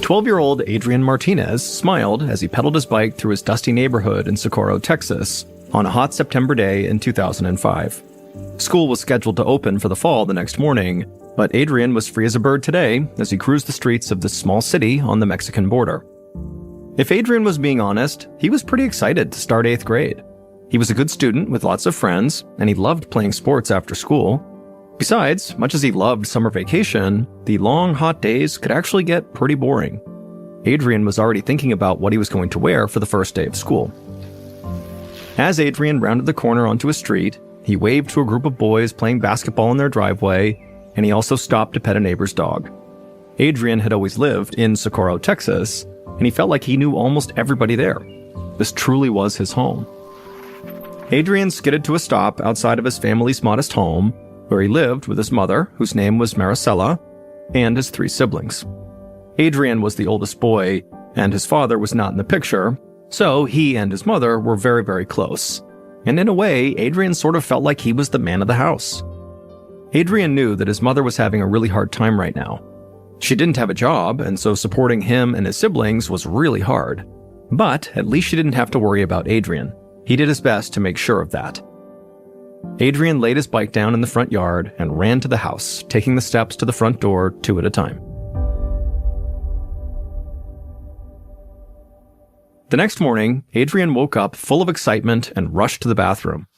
12-year-old Adrian Martinez smiled as he pedaled his bike through his dusty neighborhood in Socorro, Texas, on a hot September day in 2005. School was scheduled to open for the fall the next morning, but Adrian was free as a bird today as he cruised the streets of this small city on the Mexican border. If Adrian was being honest, he was pretty excited to start 8th grade. He was a good student with lots of friends, and he loved playing sports after school. Besides, much as he loved summer vacation, the long, hot days could actually get pretty boring. Adrian was already thinking about what he was going to wear for the first day of school. As Adrian rounded the corner onto a street, he waved to a group of boys playing basketball in their driveway, and he also stopped to pet a neighbor's dog. Adrian had always lived in Socorro, Texas, and he felt like he knew almost everybody there. This truly was his home. Adrian skidded to a stop outside of his family's modest home, where he lived with his mother, whose name was Maricela, and his 3 siblings. Adrian was the oldest boy, and his father was not in the picture, so he and his mother were very, very close. And in a way, Adrian sort of felt like he was the man of the house. Adrian knew that his mother was having a really hard time right now. She didn't have a job, and so supporting him and his siblings was really hard. But at least she didn't have to worry about Adrian. He did his best to make sure of that. Adrian laid his bike down in the front yard and ran to the house, taking the steps to the front door 2 at a time. The next morning, Adrian woke up full of excitement and rushed to the bathroom.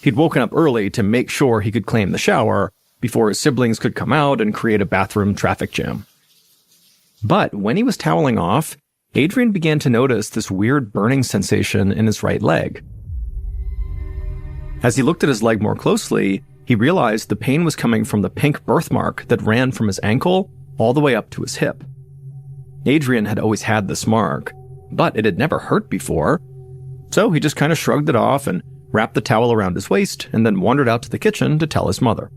He'd woken up early to make sure he could claim the shower before his siblings could come out and create a bathroom traffic jam. But when he was toweling off, Adrian began to notice this weird burning sensation in his right leg. As he looked at his leg more closely, he realized the pain was coming from the pink birthmark that ran from his ankle all the way up to his hip. Adrian had always had this mark, but it had never hurt before, so he just kind of shrugged it off and wrapped the towel around his waist and then wandered out to the kitchen to tell his mother.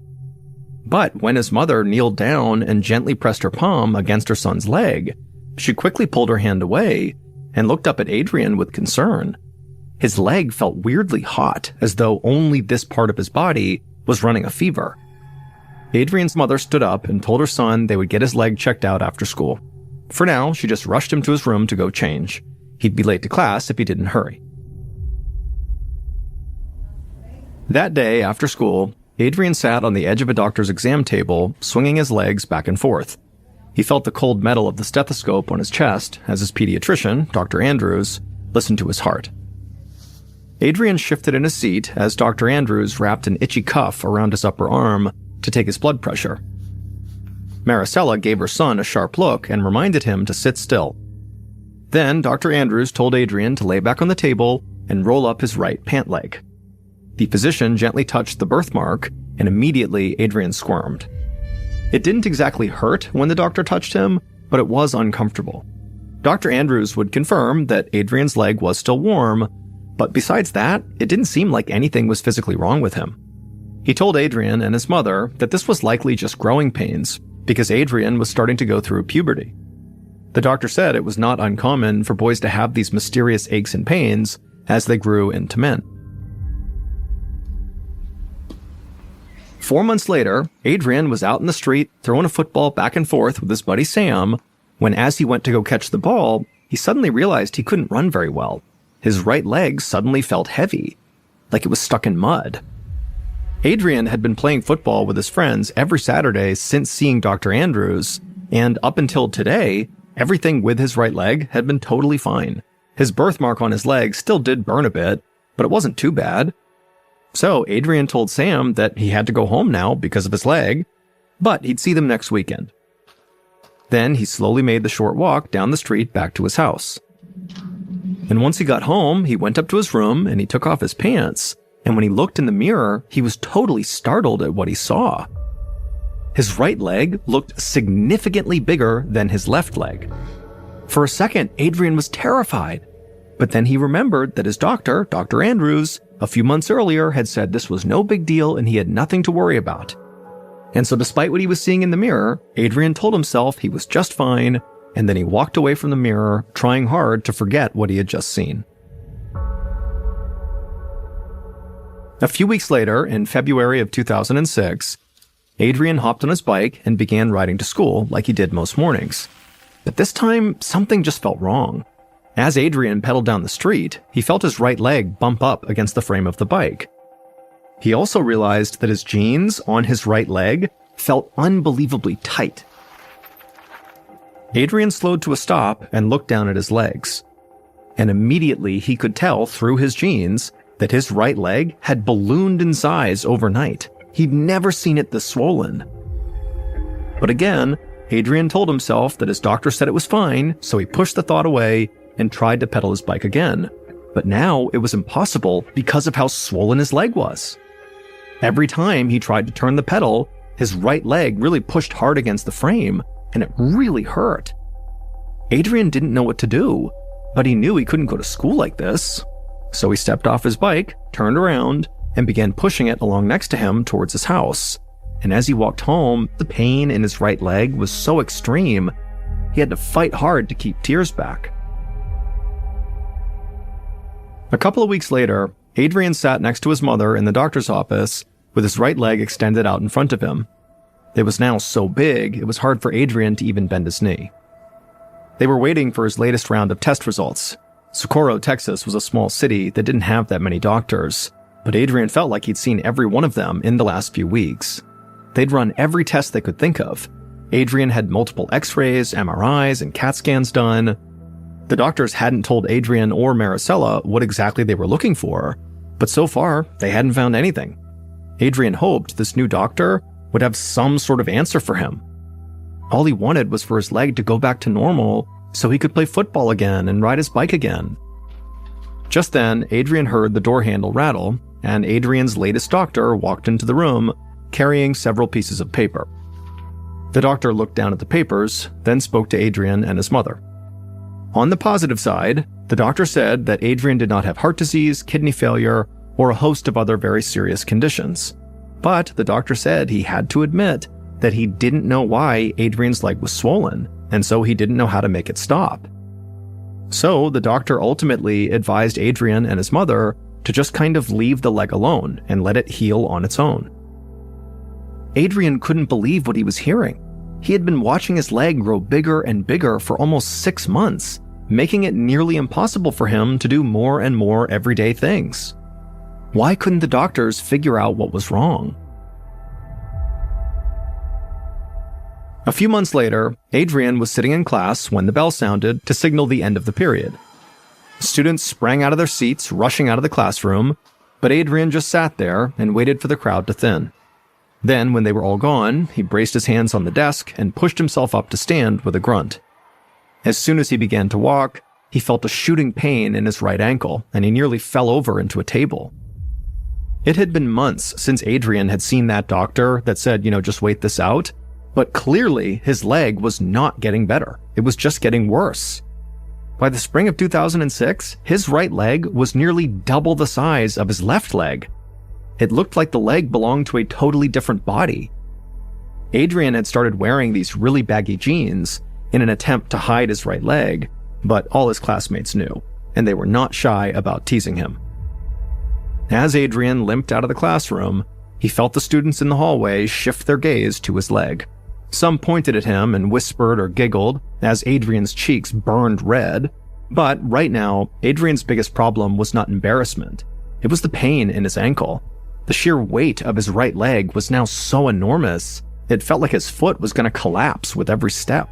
But when his mother kneeled down and gently pressed her palm against her son's leg, she quickly pulled her hand away and looked up at Adrian with concern. His leg felt weirdly hot, as though only this part of his body was running a fever. Adrian's mother stood up and told her son they would get his leg checked out after school. For now, she just rushed him to his room to go change. He'd be late to class if he didn't hurry. That day, after school, Adrian sat on the edge of a doctor's exam table, swinging his legs back and forth. He felt the cold metal of the stethoscope on his chest as his pediatrician, Dr. Andrews, listened to his heart. Adrian shifted in his seat as Dr. Andrews wrapped an itchy cuff around his upper arm to take his blood pressure. Maricela gave her son a sharp look and reminded him to sit still. Then Dr. Andrews told Adrian to lay back on the table and roll up his right pant leg. The physician gently touched the birthmark, and immediately Adrian squirmed. It didn't exactly hurt when the doctor touched him, but it was uncomfortable. Dr. Andrews would confirm that Adrian's leg was still warm, but besides that, it didn't seem like anything was physically wrong with him. He told Adrian and his mother that this was likely just growing pains, because Adrian was starting to go through puberty. The doctor said it was not uncommon for boys to have these mysterious aches and pains as they grew into men. 4 months later, Adrian was out in the street throwing a football back and forth with his buddy Sam, when as he went to go catch the ball, he suddenly realized he couldn't run very well. His right leg suddenly felt heavy, like it was stuck in mud. Adrian had been playing football with his friends every Saturday since seeing Dr. Andrews, and up until today, everything with his right leg had been totally fine. His birthmark on his leg still did burn a bit, but it wasn't too bad. So Adrian told Sam that he had to go home now because of his leg, but he'd see them next weekend. Then he slowly made the short walk down the street back to his house. And once he got home, he went up to his room and he took off his pants, and when he looked in the mirror, he was totally startled at what he saw. His right leg looked significantly bigger than his left leg. For a second, Adrian was terrified, but then he remembered that his doctor, Dr. Andrews, a few months earlier had said this was no big deal and he had nothing to worry about. And so despite what he was seeing in the mirror, Adrian told himself he was just fine, and then he walked away from the mirror, trying hard to forget what he had just seen. A few weeks later, in February of 2006, Adrian hopped on his bike and began riding to school like he did most mornings. But this time, something just felt wrong. As Adrian pedaled down the street, he felt his right leg bump up against the frame of the bike. He also realized that his jeans on his right leg felt unbelievably tight. Adrian slowed to a stop and looked down at his legs. And immediately he could tell through his jeans that his right leg had ballooned in size overnight. He'd never seen it this swollen. But again, Adrian told himself that his doctor said it was fine, so he pushed the thought away and tried to pedal his bike again. But now it was impossible because of how swollen his leg was. Every time he tried to turn the pedal, his right leg really pushed hard against the frame, and it really hurt. Adrian didn't know what to do, but he knew he couldn't go to school like this. So he stepped off his bike, turned around, and began pushing it along next to him towards his house. And as he walked home, the pain in his right leg was so extreme, he had to fight hard to keep tears back. A couple of weeks later, Adrian sat next to his mother in the doctor's office with his right leg extended out in front of him. It was now so big, it was hard for Adrian to even bend his knee. They were waiting for his latest round of test results. Socorro, Texas was a small city that didn't have that many doctors, but Adrian felt like he'd seen every one of them in the last few weeks. They'd run every test they could think of. Adrian had multiple x-rays, MRIs, and CAT scans done. The doctors hadn't told Adrian or Maricela what exactly they were looking for, but so far, they hadn't found anything. Adrian hoped this new doctor would have some sort of answer for him. All he wanted was for his leg to go back to normal so he could play football again and ride his bike again. Just then, Adrian heard the door handle rattle, and Adrian's latest doctor walked into the room carrying several pieces of paper. The doctor looked down at the papers, then spoke to Adrian and his mother. On the positive side, the doctor said that Adrian did not have heart disease, kidney failure, or a host of other very serious conditions. But the doctor said he had to admit that he didn't know why Adrian's leg was swollen, and so he didn't know how to make it stop. So the doctor ultimately advised Adrian and his mother to just kind of leave the leg alone and let it heal on its own. Adrian couldn't believe what he was hearing. He had been watching his leg grow bigger and bigger for almost 6 months, making it nearly impossible for him to do more and more everyday things. Why couldn't the doctors figure out what was wrong? A few months later, Adrian was sitting in class when the bell sounded to signal the end of the period. Students sprang out of their seats, rushing out of the classroom, but Adrian just sat there and waited for the crowd to thin. Then, when they were all gone, he braced his hands on the desk and pushed himself up to stand with a grunt. As soon as he began to walk, he felt a shooting pain in his right ankle, and he nearly fell over into a table. It had been months since Adrian had seen that doctor that said, just wait this out, but clearly his leg was not getting better. It was just getting worse. By the spring of 2006, his right leg was nearly double the size of his left leg. It looked like the leg belonged to a totally different body. Adrian had started wearing these really baggy jeans in an attempt to hide his right leg, but all his classmates knew, and they were not shy about teasing him. As Adrian limped out of the classroom, he felt the students in the hallway shift their gaze to his leg. Some pointed at him and whispered or giggled as Adrian's cheeks burned red, but right now, Adrian's biggest problem was not embarrassment. It was the pain in his ankle. The sheer weight of his right leg was now so enormous, it felt like his foot was going to collapse with every step.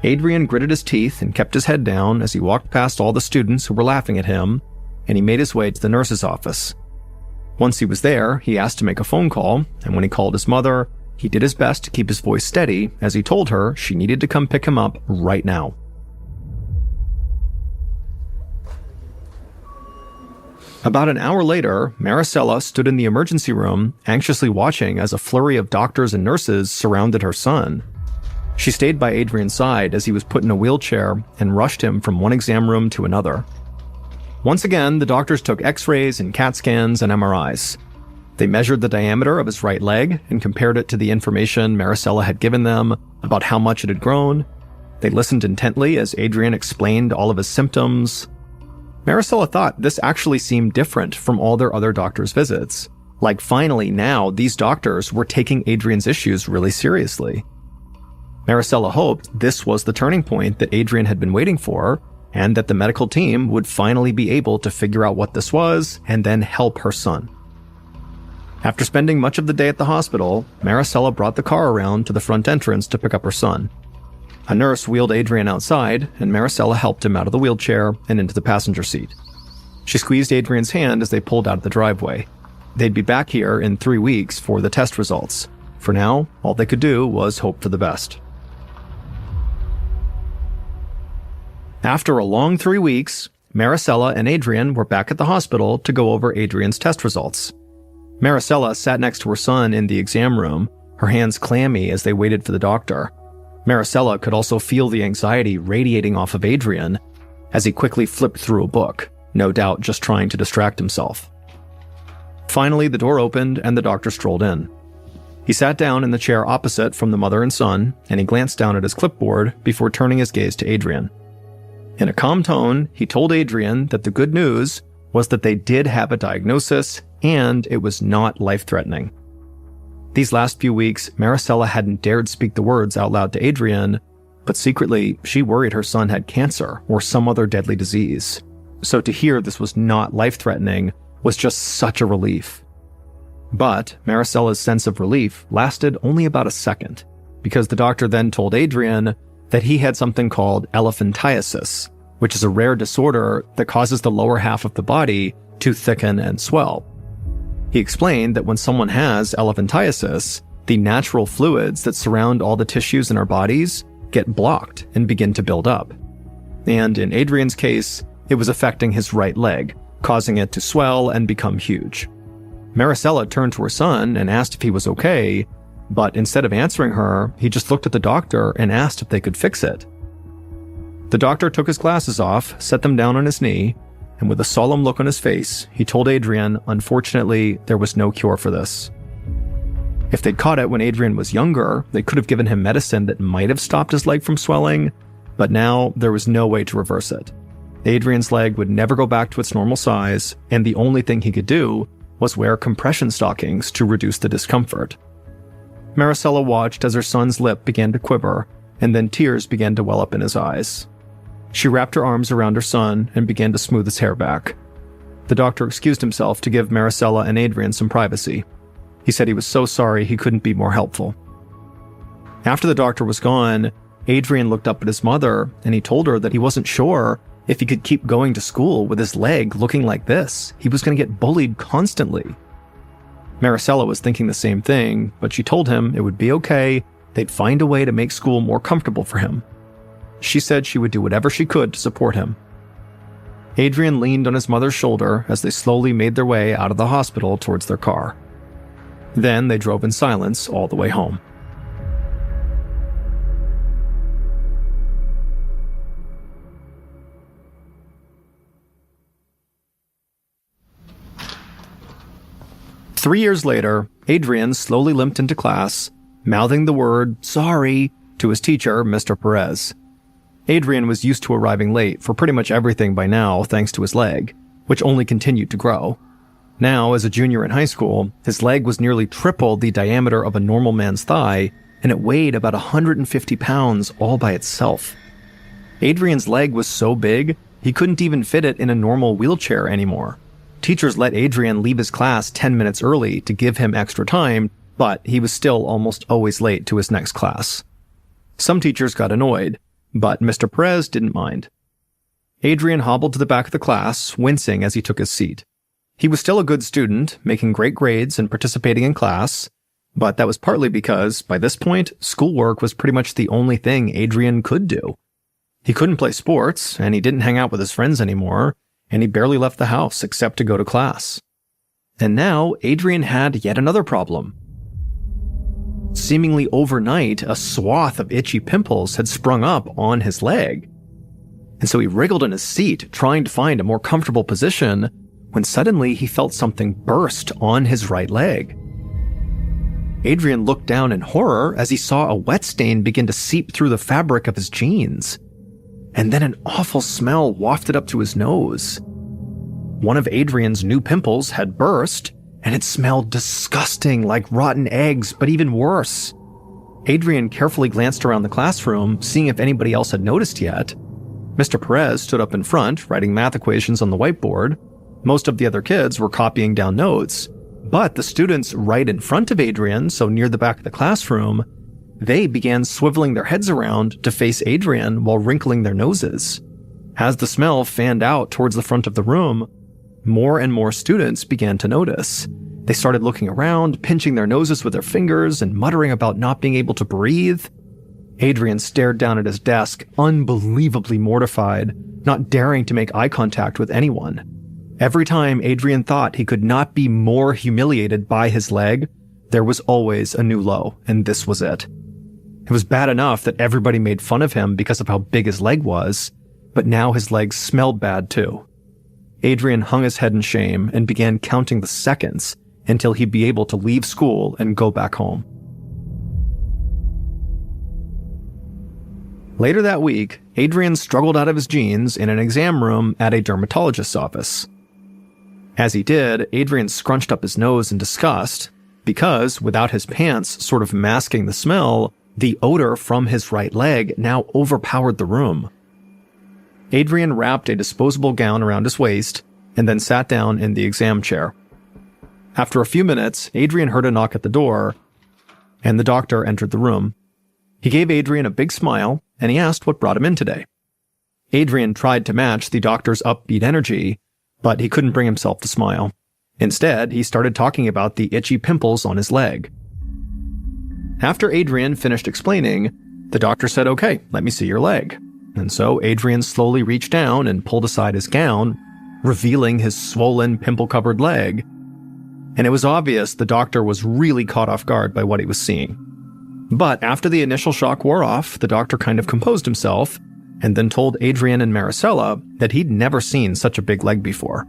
Adrian gritted his teeth and kept his head down as he walked past all the students who were laughing at him, and he made his way to the nurse's office. Once he was there, he asked to make a phone call, and when he called his mother, he did his best to keep his voice steady as he told her she needed to come pick him up right now. About an hour later, Maricela stood in the emergency room, anxiously watching as a flurry of doctors and nurses surrounded her son. She stayed by Adrian's side as he was put in a wheelchair and rushed him from one exam room to another. Once again, the doctors took x-rays and CAT scans and MRIs. They measured the diameter of his right leg and compared it to the information Maricela had given them about how much it had grown. They listened intently as Adrian explained all of his symptoms. Maricela thought this actually seemed different from all their other doctors' visits. Like finally now, these doctors were taking Adrian's issues really seriously. Maricela hoped this was the turning point that Adrian had been waiting for, and that the medical team would finally be able to figure out what this was and then help her son. After spending much of the day at the hospital, Maricela brought the car around to the front entrance to pick up her son. A nurse wheeled Adrian outside, and Maricela helped him out of the wheelchair and into the passenger seat. She squeezed Adrian's hand as they pulled out of the driveway. They'd be back here in 3 weeks for the test results. For now, all they could do was hope for the best. After a long 3 weeks, Maricela and Adrian were back at the hospital to go over Adrian's test results. Maricela sat next to her son in the exam room, her hands clammy as they waited for the doctor. Maricela could also feel the anxiety radiating off of Adrian as he quickly flipped through a book, no doubt just trying to distract himself. Finally, the door opened and the doctor strolled in. He sat down in the chair opposite from the mother and son, and he glanced down at his clipboard before turning his gaze to Adrian. In a calm tone, he told Adrian that the good news was that they did have a diagnosis and it was not life-threatening. These last few weeks, Maricela hadn't dared speak the words out loud to Adrian, but secretly, she worried her son had cancer or some other deadly disease. So to hear this was not life-threatening was just such a relief. But Maricela's sense of relief lasted only about a second, because the doctor then told Adrian that he had something called elephantiasis, which is a rare disorder that causes the lower half of the body to thicken and swell. He explained that when someone has elephantiasis, the natural fluids that surround all the tissues in our bodies get blocked and begin to build up. And in Adrian's case, it was affecting his right leg, causing it to swell and become huge. Maricela turned to her son and asked if he was okay, but instead of answering her, he just looked at the doctor and asked if they could fix it. The doctor took his glasses off, set them down on his knee, and with a solemn look on his face, he told Adrian, unfortunately, there was no cure for this. If they'd caught it when Adrian was younger, they could have given him medicine that might have stopped his leg from swelling, but now there was no way to reverse it. Adrian's leg would never go back to its normal size, and the only thing he could do was wear compression stockings to reduce the discomfort. Maricela watched as her son's lip began to quiver, and then tears began to well up in his eyes. She wrapped her arms around her son and began to smooth his hair back. The doctor excused himself to give Maricela and Adrian some privacy. He said he was so sorry he couldn't be more helpful. After the doctor was gone, Adrian looked up at his mother and he told her that he wasn't sure if he could keep going to school with his leg looking like this. He was going to get bullied constantly. Maricela was thinking the same thing, but she told him it would be okay, they'd find a way to make school more comfortable for him. She said she would do whatever she could to support him. Adrian leaned on his mother's shoulder as they slowly made their way out of the hospital towards their car. Then they drove in silence all the way home. Three years later, Adrian slowly limped into class, mouthing the word "sorry" to his teacher, Mr. Perez. Adrian was used to arriving late for pretty much everything by now thanks to his leg, which only continued to grow. Now, as a junior in high school, his leg was nearly triple the diameter of a normal man's thigh, and it weighed about 150 pounds all by itself. Adrian's leg was so big, he couldn't even fit it in a normal wheelchair anymore. Teachers let Adrian leave his class 10 minutes early to give him extra time, but he was still almost always late to his next class. Some teachers got annoyed, but Mr. Perez didn't mind. Adrian hobbled to the back of the class, wincing as he took his seat. He was still a good student, making great grades and participating in class, but that was partly because, by this point, schoolwork was pretty much the only thing Adrian could do. He couldn't play sports, and he didn't hang out with his friends anymore, and he barely left the house except to go to class. And now, Adrian had yet another problem. Seemingly overnight, a swath of itchy pimples had sprung up on his leg. And so he wriggled in his seat, trying to find a more comfortable position, when suddenly he felt something burst on his right leg. Adrian looked down in horror as he saw a wet stain begin to seep through the fabric of his jeans. And then an awful smell wafted up to his nose. One of Adrian's new pimples had burst, and it smelled disgusting like rotten eggs, but even worse. Adrian carefully glanced around the classroom, seeing if anybody else had noticed yet. Mr. Perez stood up in front, writing math equations on the whiteboard. Most of the other kids were copying down notes, but the students right in front of Adrian, so near the back of the classroom, they began swiveling their heads around to face Adrian while wrinkling their noses. As the smell fanned out towards the front of the room, more and more students began to notice. They started looking around, pinching their noses with their fingers, and muttering about not being able to breathe. Adrian stared down at his desk, unbelievably mortified, not daring to make eye contact with anyone. Every time Adrian thought he could not be more humiliated by his leg, there was always a new low, and this was it. It was bad enough that everybody made fun of him because of how big his leg was, but now his legs smelled bad too. Adrian hung his head in shame and began counting the seconds until he'd be able to leave school and go back home. Later that week, Adrian struggled out of his jeans in an exam room at a dermatologist's office. As he did, Adrian scrunched up his nose in disgust because, without his pants sort of masking the smell, the odor from his right leg now overpowered the room. Adrian wrapped a disposable gown around his waist and then sat down in the exam chair. After a few minutes, Adrian heard a knock at the door, and the doctor entered the room. He gave Adrian a big smile, and he asked what brought him in today. Adrian tried to match the doctor's upbeat energy, but he couldn't bring himself to smile. Instead, he started talking about the itchy pimples on his leg. After Adrian finished explaining, the doctor said, "Okay, let me see your leg." And so Adrian slowly reached down and pulled aside his gown, revealing his swollen, pimple-covered leg. And it was obvious the doctor was really caught off guard by what he was seeing. But after the initial shock wore off, the doctor kind of composed himself, and then told Adrian and Maricela that he'd never seen such a big leg before.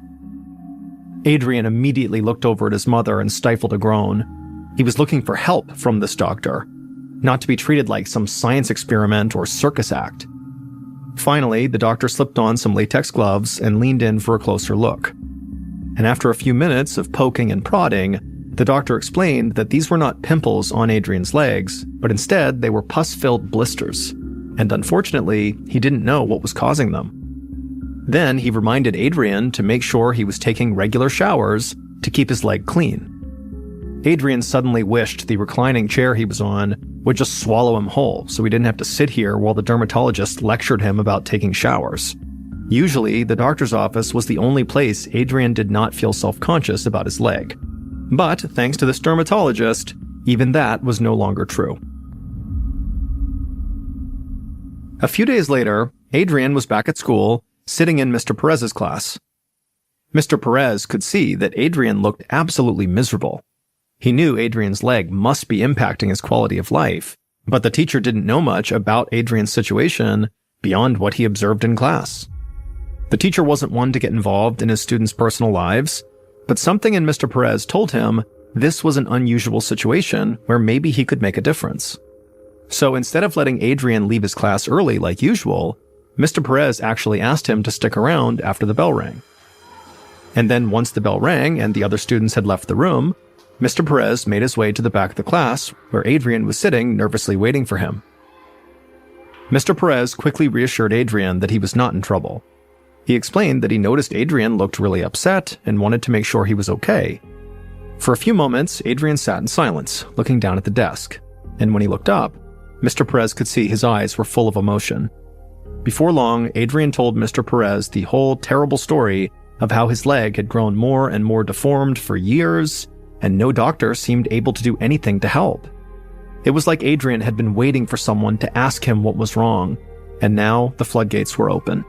Adrian immediately looked over at his mother and stifled a groan. He was looking for help from this doctor, not to be treated like some science experiment or circus act. Finally, the doctor slipped on some latex gloves and leaned in for a closer look. And after a few minutes of poking and prodding, the doctor explained that these were not pimples on Adrian's legs, but instead they were pus-filled blisters. And unfortunately, he didn't know what was causing them. Then he reminded Adrian to make sure he was taking regular showers to keep his leg clean. Adrian suddenly wished the reclining chair he was on would just swallow him whole, so he didn't have to sit here while the dermatologist lectured him about taking showers. Usually, the doctor's office was the only place Adrian did not feel self-conscious about his leg. But thanks to this dermatologist, even that was no longer true. A few days later, Adrian was back at school, sitting in Mr. Perez's class. Mr. Perez could see that Adrian looked absolutely miserable. He knew Adrian's leg must be impacting his quality of life, but the teacher didn't know much about Adrian's situation beyond what he observed in class. The teacher wasn't one to get involved in his students' personal lives, but something in Mr. Perez told him this was an unusual situation where maybe he could make a difference. So instead of letting Adrian leave his class early like usual, Mr. Perez actually asked him to stick around after the bell rang. And then once the bell rang and the other students had left the room, Mr. Perez made his way to the back of the class, where Adrian was sitting nervously waiting for him. Mr. Perez quickly reassured Adrian that he was not in trouble. He explained that he noticed Adrian looked really upset and wanted to make sure he was okay. For a few moments, Adrian sat in silence, looking down at the desk, and when he looked up, Mr. Perez could see his eyes were full of emotion. Before long, Adrian told Mr. Perez the whole terrible story of how his leg had grown more and more deformed for years, and no doctor seemed able to do anything to help. It was like Adrian had been waiting for someone to ask him what was wrong, and now the floodgates were open.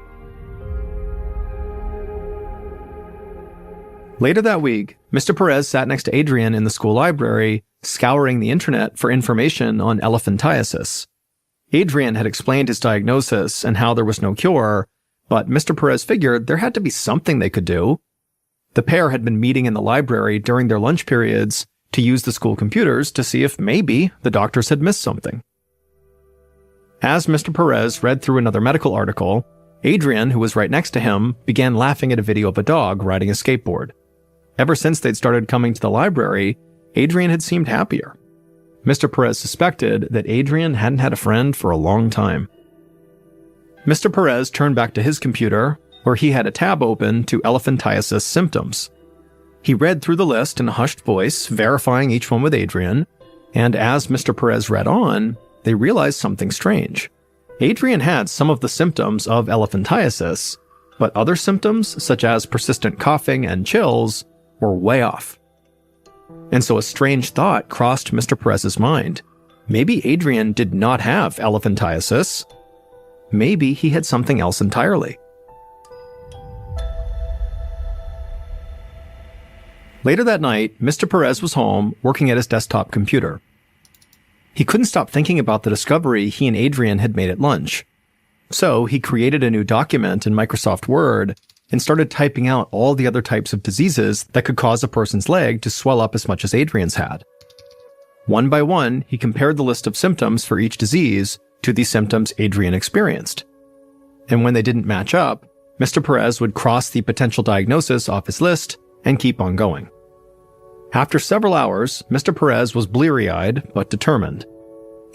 Later that week, Mr. Perez sat next to Adrian in the school library, scouring the internet for information on elephantiasis. Adrian had explained his diagnosis and how there was no cure, but Mr. Perez figured there had to be something they could do. The pair had been meeting in the library during their lunch periods to use the school computers to see if maybe the doctors had missed something. As Mr. Perez read through another medical article, Adrian, who was right next to him, began laughing at a video of a dog riding a skateboard. Ever since they'd started coming to the library, Adrian had seemed happier. Mr. Perez suspected that Adrian hadn't had a friend for a long time. Mr. Perez turned back to his computer, where he had a tab open to elephantiasis symptoms. He read through the list in a hushed voice, verifying each one with Adrian, and as Mr. Perez read on, they realized something strange. Adrian had some of the symptoms of elephantiasis, but other symptoms, such as persistent coughing and chills, were way off. And so a strange thought crossed Mr. Perez's mind. Maybe Adrian did not have elephantiasis. Maybe he had something else entirely. Later that night, Mr. Perez was home working at his desktop computer. He couldn't stop thinking about the discovery he and Adrian had made at lunch. So he created a new document in Microsoft Word and started typing out all the other types of diseases that could cause a person's leg to swell up as much as Adrian's had. One by one, he compared the list of symptoms for each disease to the symptoms Adrian experienced. And when they didn't match up, Mr. Perez would cross the potential diagnosis off his list and keep on going. After several hours, Mr. Perez was bleary-eyed but determined,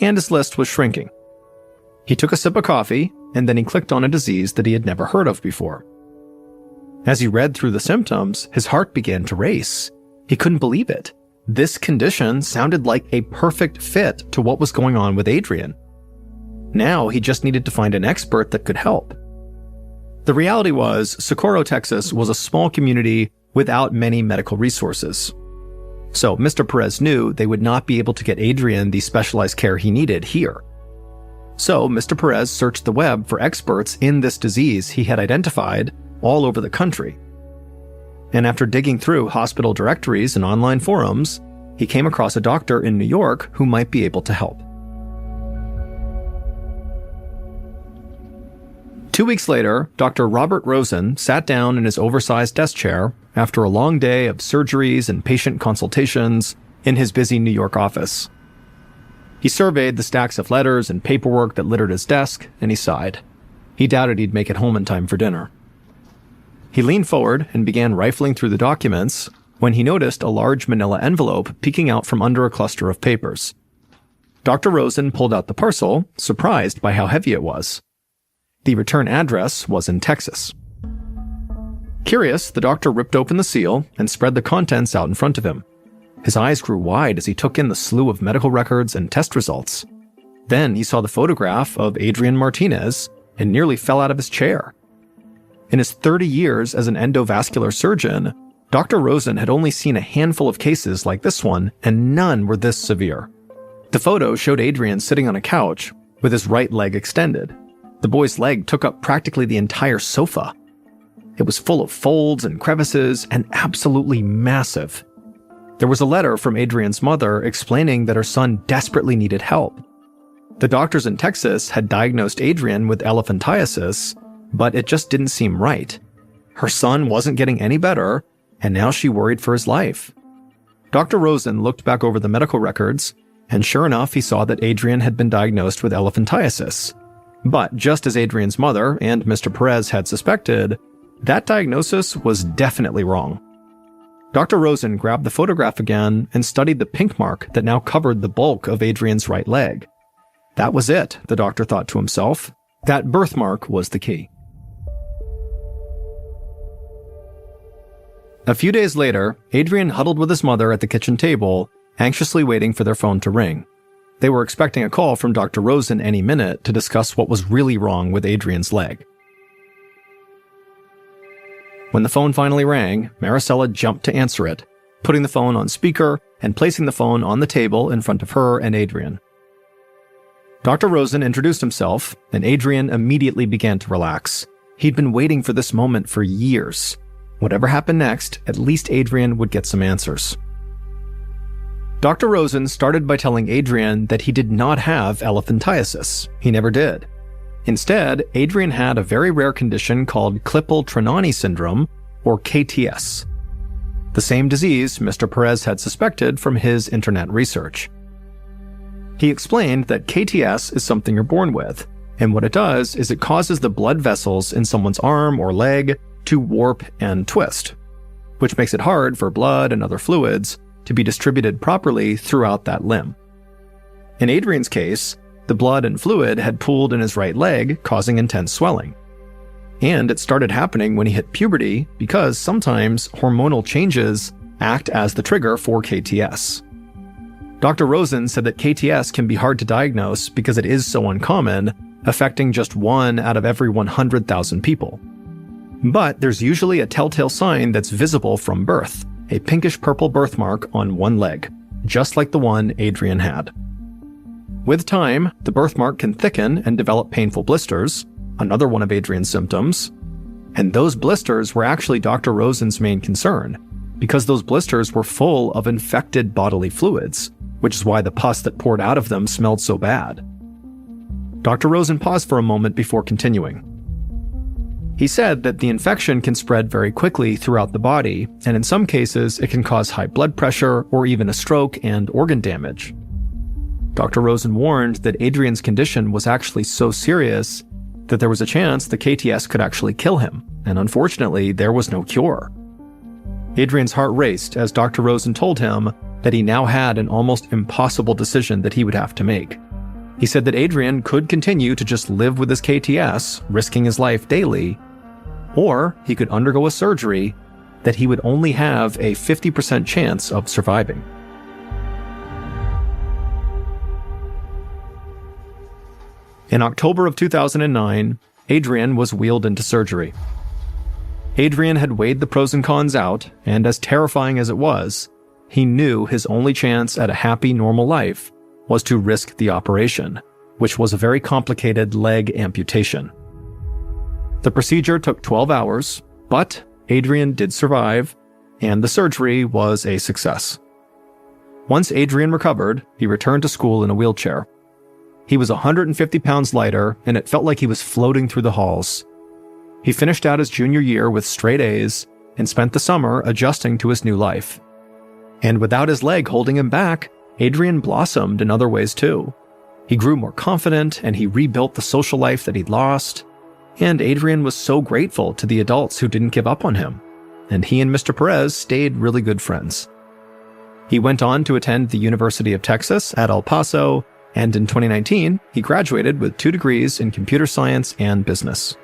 and his list was shrinking. He took a sip of coffee, and then he clicked on a disease that he had never heard of before. As he read through the symptoms, his heart began to race. He couldn't believe it. This condition sounded like a perfect fit to what was going on with Adrian. Now he just needed to find an expert that could help. The reality was, Socorro, Texas was a small community without many medical resources. So Mr. Perez knew they would not be able to get Adrian the specialized care he needed here. So Mr. Perez searched the web for experts in this disease he had identified all over the country. And after digging through hospital directories and online forums, he came across a doctor in New York who might be able to help. 2 weeks later, Dr. Robert Rosen sat down in his oversized desk chair after a long day of surgeries and patient consultations in his busy New York office. He surveyed the stacks of letters and paperwork that littered his desk, and he sighed. He doubted he'd make it home in time for dinner. He leaned forward and began rifling through the documents when he noticed a large manila envelope peeking out from under a cluster of papers. Dr. Rosen pulled out the parcel, surprised by how heavy it was. The return address was in Texas. Curious, the doctor ripped open the seal and spread the contents out in front of him. His eyes grew wide as he took in the slew of medical records and test results. Then he saw the photograph of Adrian Martinez and nearly fell out of his chair. In his 30 years as an endovascular surgeon, Dr. Rosen had only seen a handful of cases like this one, and none were this severe. The photo showed Adrian sitting on a couch with his right leg extended. The boy's leg took up practically the entire sofa. It was full of folds and crevices and absolutely massive. There was a letter from Adrian's mother explaining that her son desperately needed help. The doctors in Texas had diagnosed Adrian with elephantiasis, but it just didn't seem right. Her son wasn't getting any better, and now she worried for his life. Dr. Rosen looked back over the medical records, and sure enough, he saw that Adrian had been diagnosed with elephantiasis. But just as Adrian's mother and Mr. Perez had suspected, that diagnosis was definitely wrong. Dr. Rosen grabbed the photograph again and studied the pink mark that now covered the bulk of Adrian's right leg. That was it, the doctor thought to himself. That birthmark was the key. A few days later, Adrian huddled with his mother at the kitchen table, anxiously waiting for their phone to ring. They were expecting a call from Dr. Rosen any minute to discuss what was really wrong with Adrian's leg. When the phone finally rang, Maricela jumped to answer it, putting the phone on speaker and placing the phone on the table in front of her and Adrian. Dr. Rosen introduced himself, and Adrian immediately began to relax. He'd been waiting for this moment for years. Whatever happened next, at least Adrian would get some answers. Dr. Rosen started by telling Adrian that he did not have elephantiasis. He never did. Instead, Adrian had a very rare condition called Klippel-Trenaunay syndrome, or KTS. The same disease Mr. Perez had suspected from his internet research. He explained that KTS is something you're born with, and what it does is it causes the blood vessels in someone's arm or leg to warp and twist, which makes it hard for blood and other fluids to be distributed properly throughout that limb. In Adrian's case, the blood and fluid had pooled in his right leg, causing intense swelling. And it started happening when he hit puberty because sometimes hormonal changes act as the trigger for KTS. Dr. Rosen said that KTS can be hard to diagnose because it is so uncommon, affecting just 1 out of every 100,000 people. But there's usually a telltale sign that's visible from birth, a pinkish-purple birthmark on one leg, just like the one Adrian had. With time, the birthmark can thicken and develop painful blisters, another one of Adrian's symptoms, and those blisters were actually Dr. Rosen's main concern, because those blisters were full of infected bodily fluids, which is why the pus that poured out of them smelled so bad. Dr. Rosen paused for a moment before continuing. He said that the infection can spread very quickly throughout the body, and in some cases it can cause high blood pressure or even a stroke and organ damage. Dr. Rosen warned that Adrian's condition was actually so serious that there was a chance the KTS could actually kill him, and unfortunately, there was no cure. Adrian's heart raced as Dr. Rosen told him that he now had an almost impossible decision that he would have to make. He said that Adrian could continue to just live with his KTS, risking his life daily, or he could undergo a surgery that he would only have a 50% chance of surviving. In October of 2009, Adrian was wheeled into surgery. Adrian had weighed the pros and cons out, and as terrifying as it was, he knew his only chance at a happy, normal life was to risk the operation, which was a very complicated leg amputation. The procedure took 12 hours, but Adrian did survive, and the surgery was a success. Once Adrian recovered, he returned to school in a wheelchair. He was 150 pounds lighter, and it felt like he was floating through the halls. He finished out his junior year with straight A's and spent the summer adjusting to his new life. And without his leg holding him back, Adrian blossomed in other ways too. He grew more confident, and he rebuilt the social life that he'd lost. And Adrian was so grateful to the adults who didn't give up on him. And he and Mr. Perez stayed really good friends. He went on to attend the University of Texas at El Paso, and in 2019, he graduated with 2 degrees in computer science and business.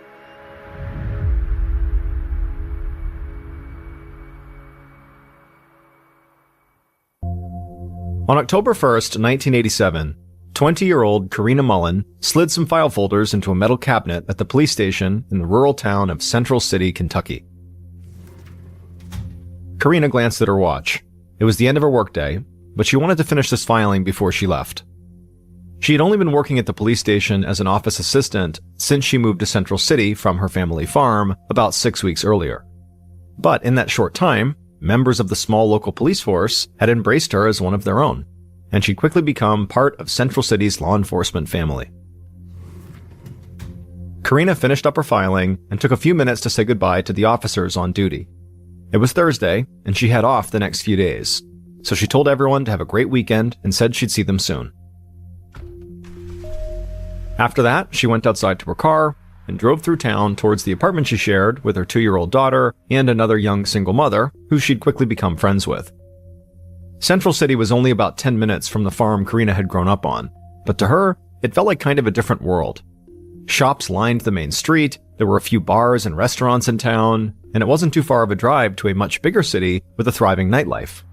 On October 1st, 1987, 20-year-old Karina Mullen slid some file folders into a metal cabinet at the police station in the rural town of Central City, Kentucky. Karina glanced at her watch. It was the end of her workday, but she wanted to finish this filing before she left. She had only been working at the police station as an office assistant since she moved to Central City from her family farm about 6 weeks earlier. But in that short time, members of the small local police force had embraced her as one of their own, and she'd quickly become part of Central City's law enforcement family. Karina finished up her filing and took a few minutes to say goodbye to the officers on duty. It was Thursday, and she had off the next few days, so she told everyone to have a great weekend and said she'd see them soon. After that, she went outside to her car and drove through town towards the apartment she shared with her 2-year-old daughter and another young single mother who she'd quickly become friends with. Central City was only about 10 minutes from the farm Karina had grown up on, but to her, it felt like kind of a different world. Shops lined the main street, there were a few bars and restaurants in town, and it wasn't too far of a drive to a much bigger city with a thriving nightlife.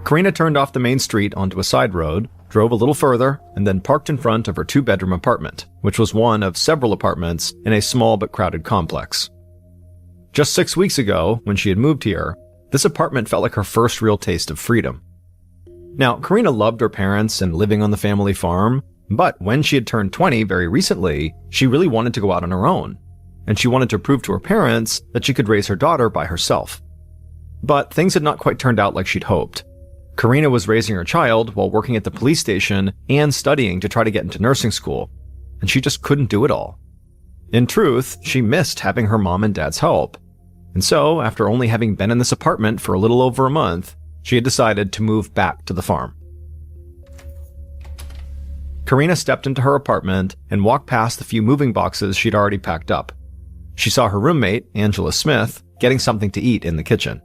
Karina turned off the main street onto a side road, drove a little further, and then parked in front of her 2-bedroom apartment, which was one of several apartments in a small but crowded complex. Just 6 weeks ago, when she had moved here, this apartment felt like her first real taste of freedom. Now, Karina loved her parents and living on the family farm, but when she had turned 20 very recently, she really wanted to go out on her own, and she wanted to prove to her parents that she could raise her daughter by herself. But things had not quite turned out like she'd hoped. Karina was raising her child while working at the police station and studying to try to get into nursing school, and she just couldn't do it all. In truth, she missed having her mom and dad's help, and so, after only having been in this apartment for a little over a month, she had decided to move back to the farm. Karina stepped into her apartment and walked past the few moving boxes she'd already packed up. She saw her roommate, Angela Smith, getting something to eat in the kitchen.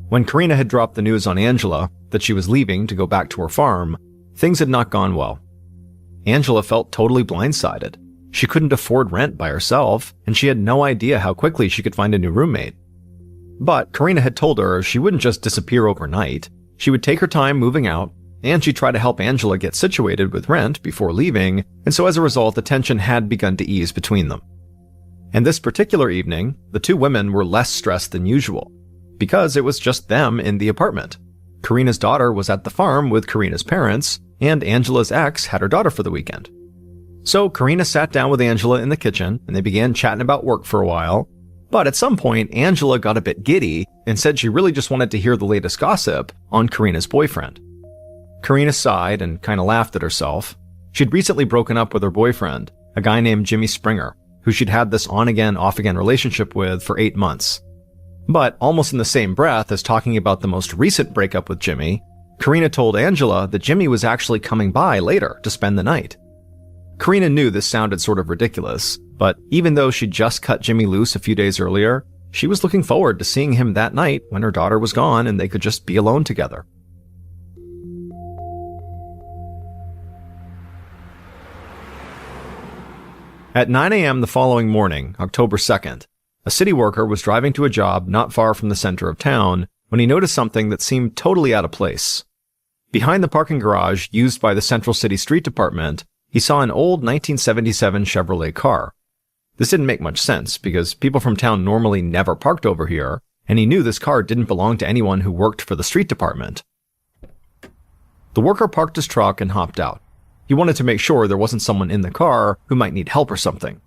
When Karina had dropped the news on Angela that she was leaving to go back to her farm, things had not gone well. Angela felt totally blindsided. She couldn't afford rent by herself, and she had no idea how quickly she could find a new roommate. But Karina had told her she wouldn't just disappear overnight. She would take her time moving out, and she'd try to help Angela get situated with rent before leaving, and so as a result, the tension had begun to ease between them. And this particular evening, the two women were less stressed than usual, because it was just them in the apartment. Karina's daughter was at the farm with Karina's parents, and Angela's ex had her daughter for the weekend. So Karina sat down with Angela in the kitchen, and they began chatting about work for a while. But at some point, Angela got a bit giddy and said she really just wanted to hear the latest gossip on Karina's boyfriend. Karina sighed and kind of laughed at herself. She'd recently broken up with her boyfriend, a guy named Jimmy Springer, who she'd had this on-again, off-again relationship with for 8 months. But almost in the same breath as talking about the most recent breakup with Jimmy, Karina told Angela that Jimmy was actually coming by later to spend the night. Karina knew this sounded sort of ridiculous, but even though she'd just cut Jimmy loose a few days earlier, she was looking forward to seeing him that night when her daughter was gone and they could just be alone together. At 9 a.m. the following morning, October 2nd, a city worker was driving to a job not far from the center of town when he noticed something that seemed totally out of place. Behind the parking garage used by the Central City Street Department, he saw an old 1977 Chevrolet car. This didn't make much sense because people from town normally never parked over here, and he knew this car didn't belong to anyone who worked for the street department. The worker parked his truck and hopped out. He wanted to make sure there wasn't someone in the car who might need help or something.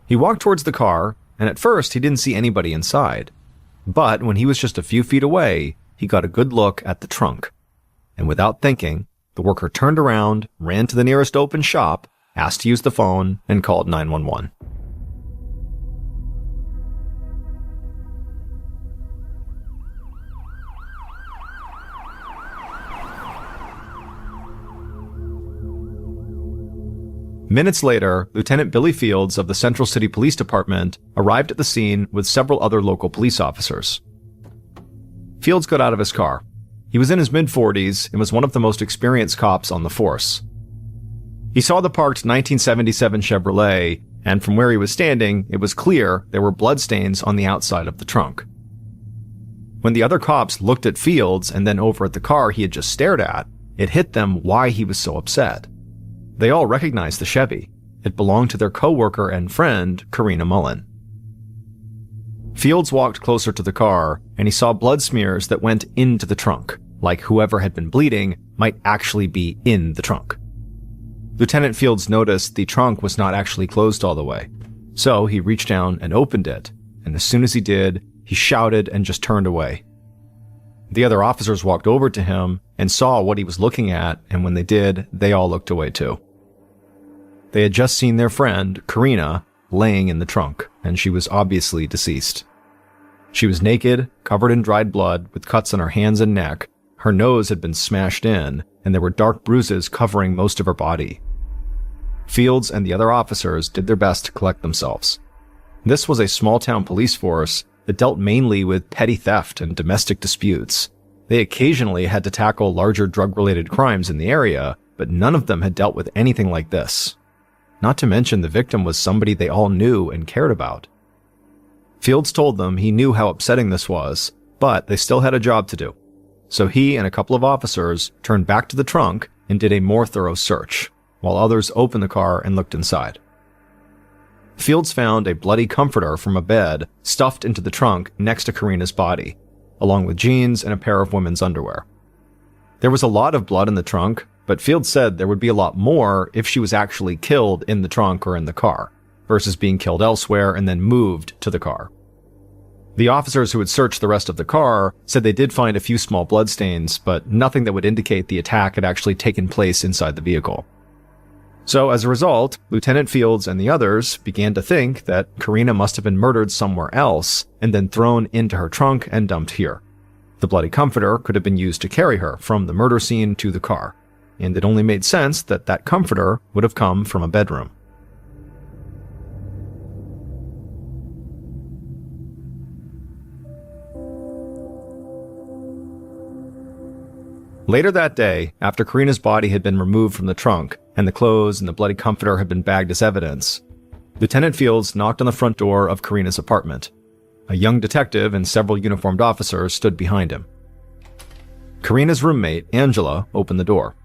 He walked towards the car, and at first he didn't see anybody inside. But when he was just a few feet away, he got a good look at the trunk. And without thinking, the worker turned around, ran to the nearest open shop, asked to use the phone, and called 911. Minutes later, Lieutenant Billy Fields of the Central City Police Department arrived at the scene with several other local police officers. Fields got out of his car. He was in his mid-40s and was one of the most experienced cops on the force. He saw the parked 1977 Chevrolet, and from where he was standing, it was clear there were bloodstains on the outside of the trunk. When the other cops looked at Fields and then over at the car he had just stared at, it hit them why he was so upset. They all recognized the Chevy. It belonged to their co-worker and friend, Karina Mullen. Fields walked closer to the car, and he saw blood smears that went into the trunk, like whoever had been bleeding might actually be in the trunk. Lieutenant Fields noticed the trunk was not actually closed all the way, so he reached down and opened it, and as soon as he did, he shouted and just turned away. The other officers walked over to him and saw what he was looking at, and when they did, they all looked away too. They had just seen their friend, Karina, laying in the trunk, and she was obviously deceased. She was naked, covered in dried blood, with cuts on her hands and neck. Her nose had been smashed in, and there were dark bruises covering most of her body. Fields and the other officers did their best to collect themselves. This was a small-town police force that dealt mainly with petty theft and domestic disputes. They occasionally had to tackle larger drug-related crimes in the area, but none of them had dealt with anything like this. Not to mention the victim was somebody they all knew and cared about. Fields told them he knew how upsetting this was, but they still had a job to do. So he and a couple of officers turned back to the trunk and did a more thorough search, while others opened the car and looked inside. Fields found a bloody comforter from a bed stuffed into the trunk next to Karina's body, along with jeans and a pair of women's underwear. There was a lot of blood in the trunk, but Fields said there would be a lot more if she was actually killed in the trunk or in the car, versus being killed elsewhere and then moved to the car. The officers who had searched the rest of the car said they did find a few small bloodstains, but nothing that would indicate the attack had actually taken place inside the vehicle. So as a result, Lieutenant Fields and the others began to think that Karina must have been murdered somewhere else and then thrown into her trunk and dumped here. The bloody comforter could have been used to carry her from the murder scene to the car, and it only made sense that that comforter would have come from a bedroom. Later that day, after Karina's body had been removed from the trunk and the clothes and the bloody comforter had been bagged as evidence, Lieutenant Fields knocked on the front door of Karina's apartment. A young detective and several uniformed officers stood behind him. Karina's roommate, Angela, opened the door.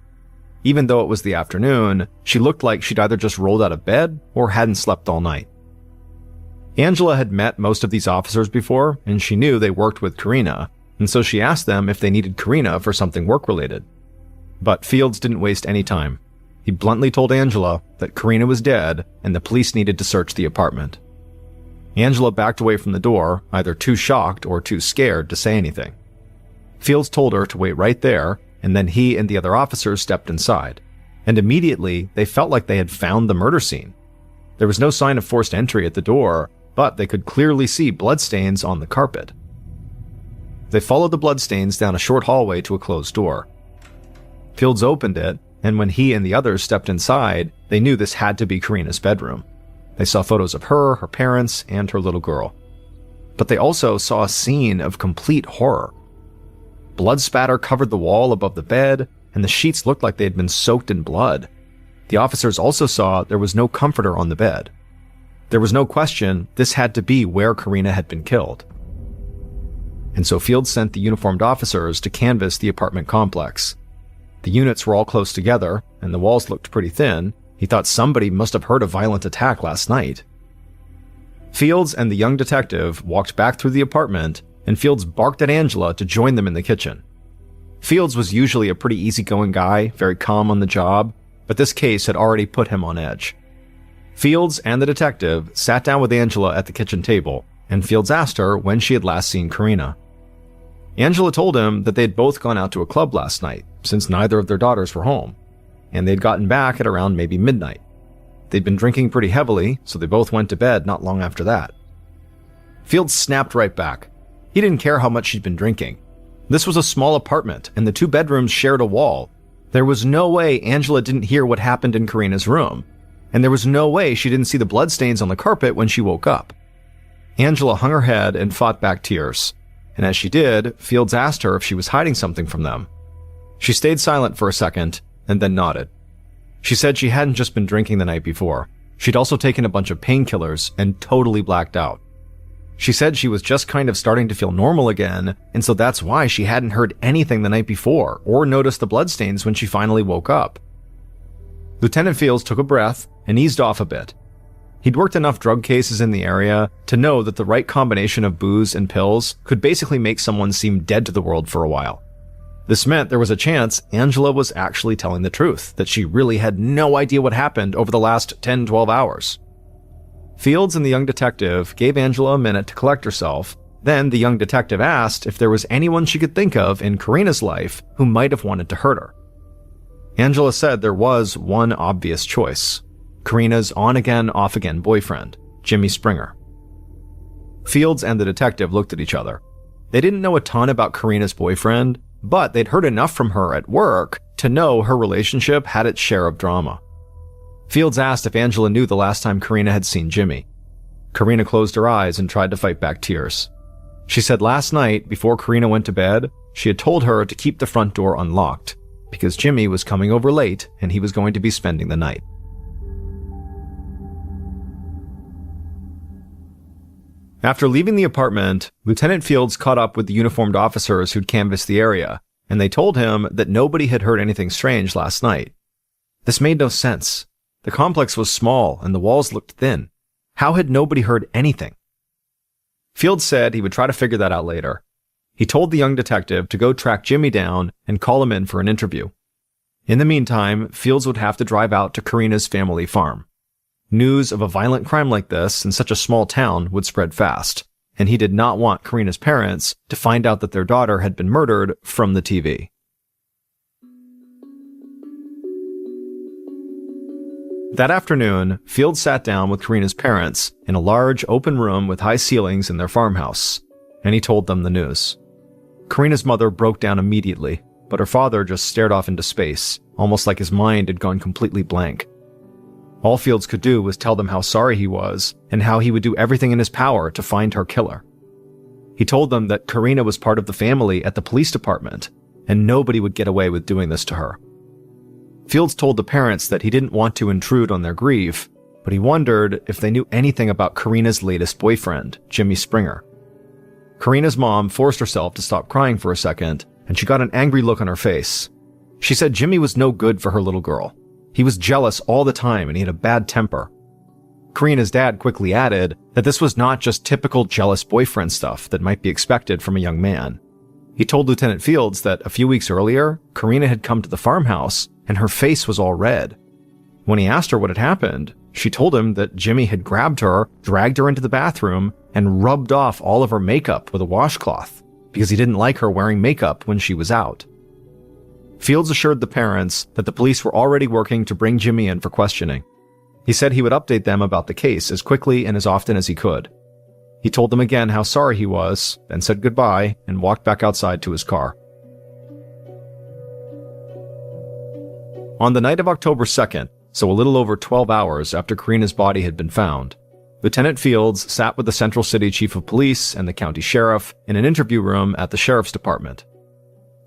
Even though it was the afternoon, she looked like she'd either just rolled out of bed or hadn't slept all night. Angela had met most of these officers before, and she knew they worked with Karina, and so she asked them if they needed Karina for something work-related. But Fields didn't waste any time. He bluntly told Angela that Karina was dead and the police needed to search the apartment. Angela backed away from the door, either too shocked or too scared to say anything. Fields told her to wait right there, and then he and the other officers stepped inside, and immediately they felt like they had found the murder scene. There was no sign of forced entry at the door, but they could clearly see bloodstains on the carpet. They followed the bloodstains down a short hallway to a closed door. Fields opened it, and when he and the others stepped inside, they knew this had to be Karina's bedroom. They saw photos of her, her parents, and her little girl. But they also saw a scene of complete horror. Blood spatter covered the wall above the bed, and the sheets looked like they had been soaked in blood. The officers also saw there was no comforter on the bed. There was no question this had to be where Karina had been killed. And so Fields sent the uniformed officers to canvass the apartment complex. The units were all close together, and the walls looked pretty thin. He thought somebody must have heard a violent attack last night. Fields and the young detective walked back through the apartment, and Fields barked at Angela to join them in the kitchen. Fields was usually a pretty easygoing guy, very calm on the job, but this case had already put him on edge. Fields and the detective sat down with Angela at the kitchen table, and Fields asked her when she had last seen Karina. Angela told him that they'd both gone out to a club last night, since neither of their daughters were home, and they'd gotten back at around maybe midnight. They'd been drinking pretty heavily, so they both went to bed not long after that. Fields snapped right back. He didn't care how much she'd been drinking. This was a small apartment, and the two bedrooms shared a wall. There was no way Angela didn't hear what happened in Karina's room, and there was no way she didn't see the bloodstains on the carpet when she woke up. Angela hung her head and fought back tears, and as she did, Fields asked her if she was hiding something from them. She stayed silent for a second, and then nodded. She said she hadn't just been drinking the night before. She'd also taken a bunch of painkillers and totally blacked out. She said she was just kind of starting to feel normal again, and so that's why she hadn't heard anything the night before or noticed the bloodstains when she finally woke up. Lieutenant Fields took a breath and eased off a bit. He'd worked enough drug cases in the area to know that the right combination of booze and pills could basically make someone seem dead to the world for a while. This meant there was a chance Angela was actually telling the truth, that she really had no idea what happened over the last 10-12 hours. Fields and the young detective gave Angela a minute to collect herself. Then the young detective asked if there was anyone she could think of in Karina's life who might have wanted to hurt her. Angela said there was one obvious choice: Karina's on-again, off-again boyfriend, Jimmy Springer. Fields and the detective looked at each other. They didn't know a ton about Karina's boyfriend, but they'd heard enough from her at work to know her relationship had its share of drama. Fields asked if Angela knew the last time Karina had seen Jimmy. Karina closed her eyes and tried to fight back tears. She said last night, before Karina went to bed, she had told her to keep the front door unlocked, because Jimmy was coming over late and he was going to be spending the night. After leaving the apartment, Lieutenant Fields caught up with the uniformed officers who'd canvassed the area, and they told him that nobody had heard anything strange last night. This made no sense. The complex was small and the walls looked thin. How had nobody heard anything? Fields said he would try to figure that out later. He told the young detective to go track Jimmy down and call him in for an interview. In the meantime, Fields would have to drive out to Karina's family farm. News of a violent crime like this in such a small town would spread fast, and he did not want Karina's parents to find out that their daughter had been murdered from the TV. That afternoon, Fields sat down with Karina's parents in a large open room with high ceilings in their farmhouse, and he told them the news. Karina's mother broke down immediately, but her father just stared off into space, almost like his mind had gone completely blank. All Fields could do was tell them how sorry he was and how he would do everything in his power to find her killer. He told them that Karina was part of the family at the police department, and nobody would get away with doing this to her. Fields told the parents that he didn't want to intrude on their grief, but he wondered if they knew anything about Karina's latest boyfriend, Jimmy Springer. Karina's mom forced herself to stop crying for a second, and she got an angry look on her face. She said Jimmy was no good for her little girl. He was jealous all the time and he had a bad temper. Karina's dad quickly added that this was not just typical jealous boyfriend stuff that might be expected from a young man. He told Lieutenant Fields that a few weeks earlier, Karina had come to the farmhouse and her face was all red. When he asked her what had happened, she told him that Jimmy had grabbed her, dragged her into the bathroom, and rubbed off all of her makeup with a washcloth because he didn't like her wearing makeup when she was out. Fields assured the parents that the police were already working to bring Jimmy in for questioning. He said he would update them about the case as quickly and as often as he could. He told them again how sorry he was, then said goodbye and walked back outside to his car. On the night of October 2nd, so a little over 12 hours after Karina's body had been found, Lieutenant Fields sat with the Central City Chief of Police and the county sheriff in an interview room at the sheriff's department.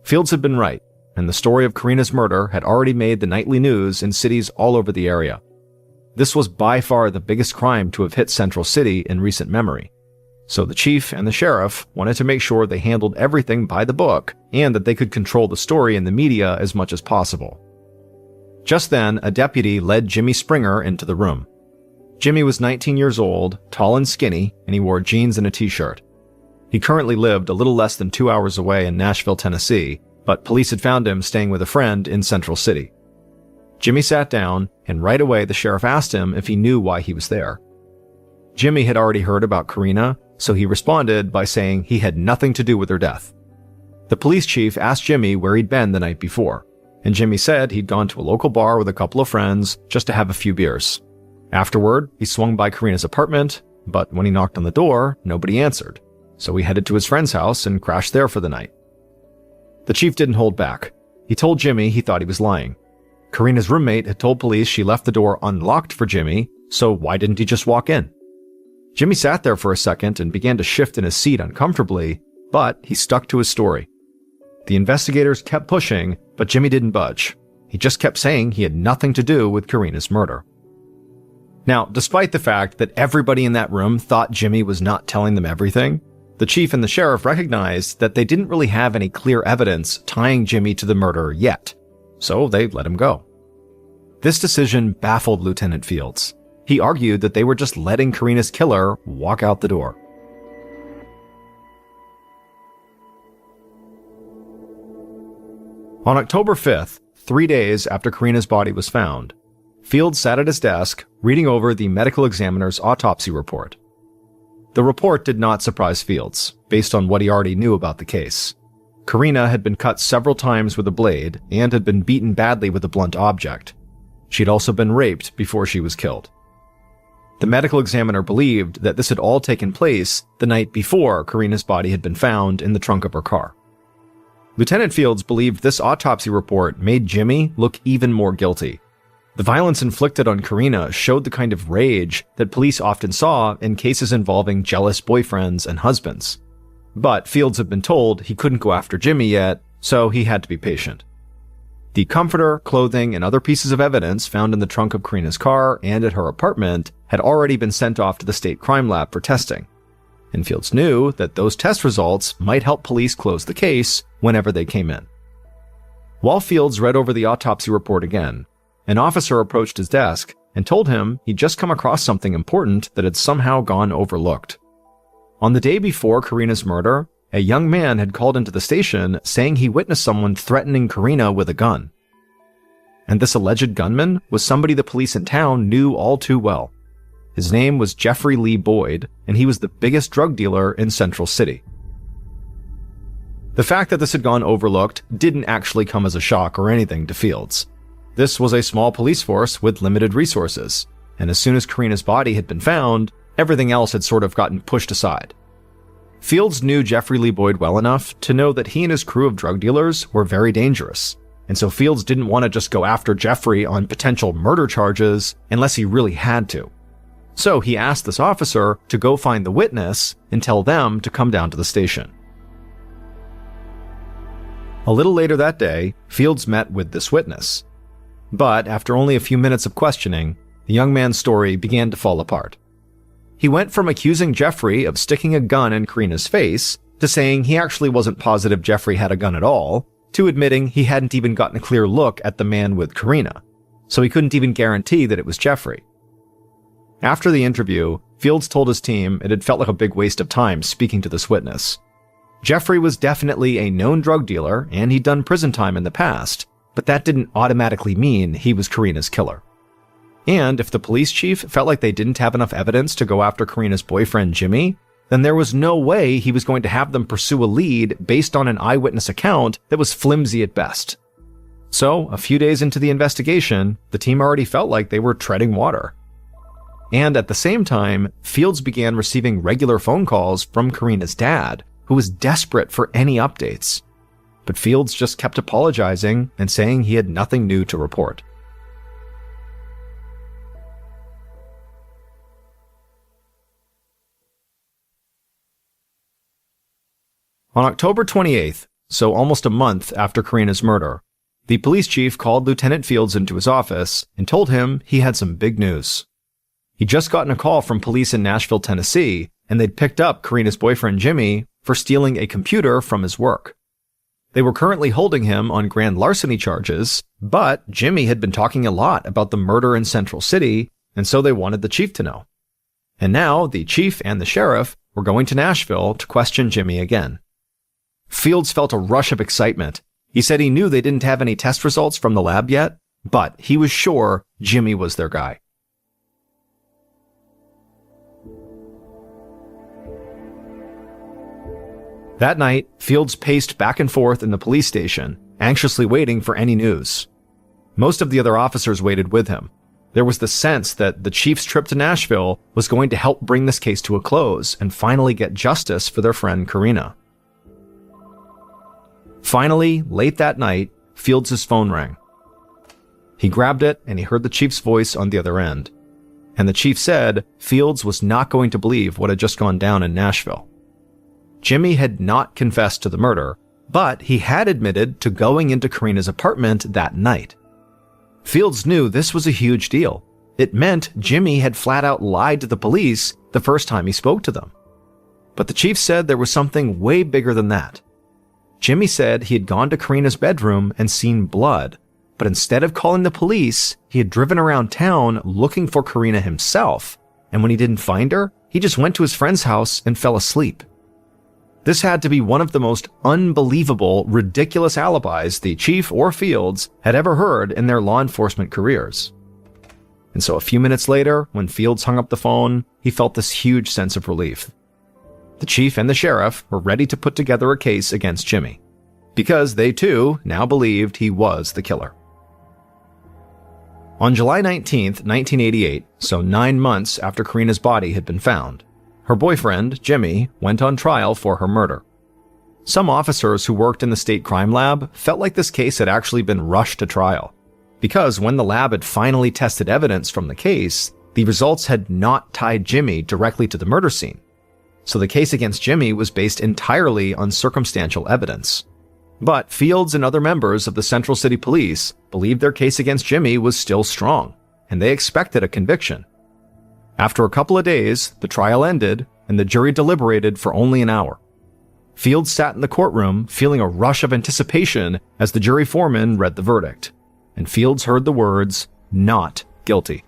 Fields had been right, and the story of Karina's murder had already made the nightly news in cities all over the area. This was by far the biggest crime to have hit Central City in recent memory. So the chief and the sheriff wanted to make sure they handled everything by the book and that they could control the story in the media as much as possible. Just then, a deputy led Jimmy Springer into the room. Jimmy was 19 years old, tall and skinny, and he wore jeans and a t-shirt. He currently lived a little less than 2 hours away in Nashville, Tennessee, but police had found him staying with a friend in Central City. Jimmy sat down, and right away the sheriff asked him if he knew why he was there. Jimmy had already heard about Karina, so he responded by saying he had nothing to do with her death. The police chief asked Jimmy where he'd been the night before, and Jimmy said he'd gone to a local bar with a couple of friends just to have a few beers. Afterward, he swung by Karina's apartment, but when he knocked on the door, nobody answered, so he headed to his friend's house and crashed there for the night. The chief didn't hold back. He told Jimmy he thought he was lying. Karina's roommate had told police she left the door unlocked for Jimmy, so why didn't he just walk in? Jimmy sat there for a second and began to shift in his seat uncomfortably, but he stuck to his story. The investigators kept pushing, but Jimmy didn't budge. He just kept saying he had nothing to do with Karina's murder. Now, despite the fact that everybody in that room thought Jimmy was not telling them everything, the chief and the sheriff recognized that they didn't really have any clear evidence tying Jimmy to the murder yet, so they let him go. This decision baffled Lieutenant Fields. He argued that they were just letting Karina's killer walk out the door. On October 5th, 3 days after Karina's body was found, Fields sat at his desk reading over the medical examiner's autopsy report. The report did not surprise Fields, based on what he already knew about the case. Karina had been cut several times with a blade and had been beaten badly with a blunt object. She'd also been raped before she was killed. The medical examiner believed that this had all taken place the night before Karina's body had been found in the trunk of her car. Lieutenant Fields believed this autopsy report made Jimmy look even more guilty. The violence inflicted on Karina showed the kind of rage that police often saw in cases involving jealous boyfriends and husbands. But Fields had been told he couldn't go after Jimmy yet, so he had to be patient. The comforter, clothing, and other pieces of evidence found in the trunk of Karina's car and at her apartment had already been sent off to the state crime lab for testing. And Fields knew that those test results might help police close the case whenever they came in. While Fields read over the autopsy report again, an officer approached his desk and told him he'd just come across something important that had somehow gone overlooked. On the day before Karina's murder, a young man had called into the station saying he witnessed someone threatening Karina with a gun. And this alleged gunman was somebody the police in town knew all too well. His name was Jeffrey Lee Boyd, and he was the biggest drug dealer in Central City. The fact that this had gone overlooked didn't actually come as a shock or anything to Fields. This was a small police force with limited resources, and as soon as Karina's body had been found, everything else had sort of gotten pushed aside. Fields knew Jeffrey Lee Boyd well enough to know that he and his crew of drug dealers were very dangerous, and so Fields didn't want to just go after Jeffrey on potential murder charges unless he really had to. So he asked this officer to go find the witness and tell them to come down to the station. A little later that day, Fields met with this witness. But after only a few minutes of questioning, the young man's story began to fall apart. He went from accusing Jeffrey of sticking a gun in Karina's face to saying he actually wasn't positive Jeffrey had a gun at all, to admitting he hadn't even gotten a clear look at the man with Karina, so he couldn't even guarantee that it was Jeffrey. After the interview, Fields told his team it had felt like a big waste of time speaking to this witness. Jeffrey was definitely a known drug dealer and he'd done prison time in the past, but that didn't automatically mean he was Karina's killer. And if the police chief felt like they didn't have enough evidence to go after Karina's boyfriend Jimmy, then there was no way he was going to have them pursue a lead based on an eyewitness account that was flimsy at best. So, a few days into the investigation, the team already felt like they were treading water. And at the same time, Fields began receiving regular phone calls from Karina's dad, who was desperate for any updates. But Fields just kept apologizing and saying he had nothing new to report. On October 28th, so almost a month after Karina's murder, the police chief called Lieutenant Fields into his office and told him he had some big news. He'd just gotten a call from police in Nashville, Tennessee, and they'd picked up Karina's boyfriend Jimmy for stealing a computer from his work. They were currently holding him on grand larceny charges, but Jimmy had been talking a lot about the murder in Central City, and so they wanted the chief to know. And now the chief and the sheriff were going to Nashville to question Jimmy again. Fields felt a rush of excitement. He said he knew they didn't have any test results from the lab yet, but he was sure Jimmy was their guy. That night, Fields paced back and forth in the police station, anxiously waiting for any news. Most of the other officers waited with him. There was the sense that the chief's trip to Nashville was going to help bring this case to a close and finally get justice for their friend Karina. Finally, late that night, Fields' phone rang. He grabbed it and he heard the chief's voice on the other end. And the chief said Fields was not going to believe what had just gone down in Nashville. Jimmy had not confessed to the murder, but he had admitted to going into Karina's apartment that night. Fields knew this was a huge deal. It meant Jimmy had flat out lied to the police the first time he spoke to them. But the chief said there was something way bigger than that. Jimmy said he had gone to Karina's bedroom and seen blood, but instead of calling the police, he had driven around town looking for Karina himself, and when he didn't find her, he just went to his friend's house and fell asleep. This had to be one of the most unbelievable, ridiculous alibis the chief or Fields had ever heard in their law enforcement careers. And so a few minutes later, when Fields hung up the phone, he felt this huge sense of relief. The chief and the sheriff were ready to put together a case against Jimmy, because they too now believed he was the killer. On July 19th, 1988, so 9 months after Karina's body had been found, her boyfriend, Jimmy, went on trial for her murder. Some officers who worked in the state crime lab felt like this case had actually been rushed to trial, because when the lab had finally tested evidence from the case, the results had not tied Jimmy directly to the murder scene. So the case against Jimmy was based entirely on circumstantial evidence. But Fields and other members of the Central City Police believed their case against Jimmy was still strong, and they expected a conviction. After a couple of days, the trial ended, and the jury deliberated for only an hour. Fields sat in the courtroom feeling a rush of anticipation as the jury foreman read the verdict, and Fields heard the words, "Not guilty."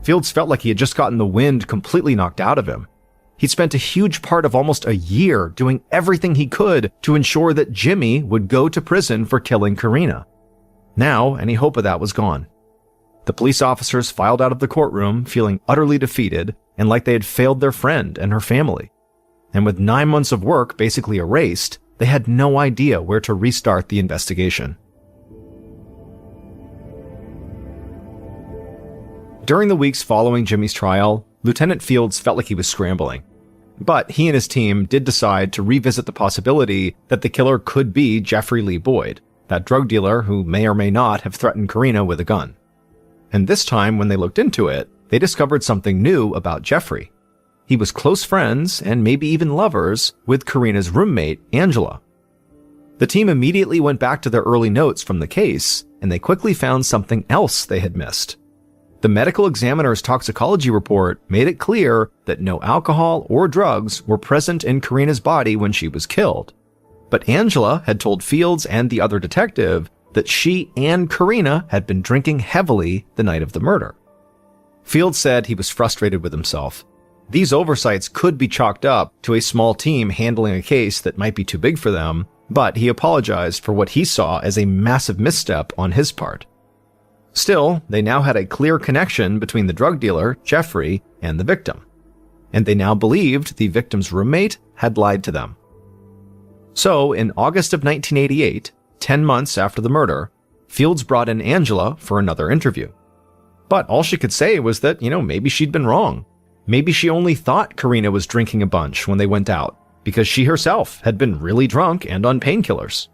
Fields felt like he had just gotten the wind completely knocked out of him. He'd spent a huge part of almost a year doing everything he could to ensure that Jimmy would go to prison for killing Karina. Now, any hope of that was gone. The police officers filed out of the courtroom feeling utterly defeated and like they had failed their friend and her family. And with 9 months of work basically erased, they had no idea where to restart the investigation. During the weeks following Jimmy's trial, Lieutenant Fields felt like he was scrambling. But he and his team did decide to revisit the possibility that the killer could be Jeffrey Lee Boyd, that drug dealer who may or may not have threatened Karina with a gun. And this time, when they looked into it, they discovered something new about Jeffrey. He was close friends, and maybe even lovers, with Karina's roommate, Angela. The team immediately went back to their early notes from the case, and they quickly found something else they had missed. The medical examiner's toxicology report made it clear that no alcohol or drugs were present in Karina's body when she was killed. But Angela had told Fields and the other detective that she and Karina had been drinking heavily the night of the murder. Fields said he was frustrated with himself. These oversights could be chalked up to a small team handling a case that might be too big for them, but he apologized for what he saw as a massive misstep on his part. Still, they now had a clear connection between the drug dealer, Jeffrey, and the victim, and they now believed the victim's roommate had lied to them. So, in August of 1988, 10 months after the murder, Fields brought in Angela for another interview. But all she could say was that, maybe she'd been wrong. Maybe she only thought Karina was drinking a bunch when they went out, because she herself had been really drunk and on painkillers.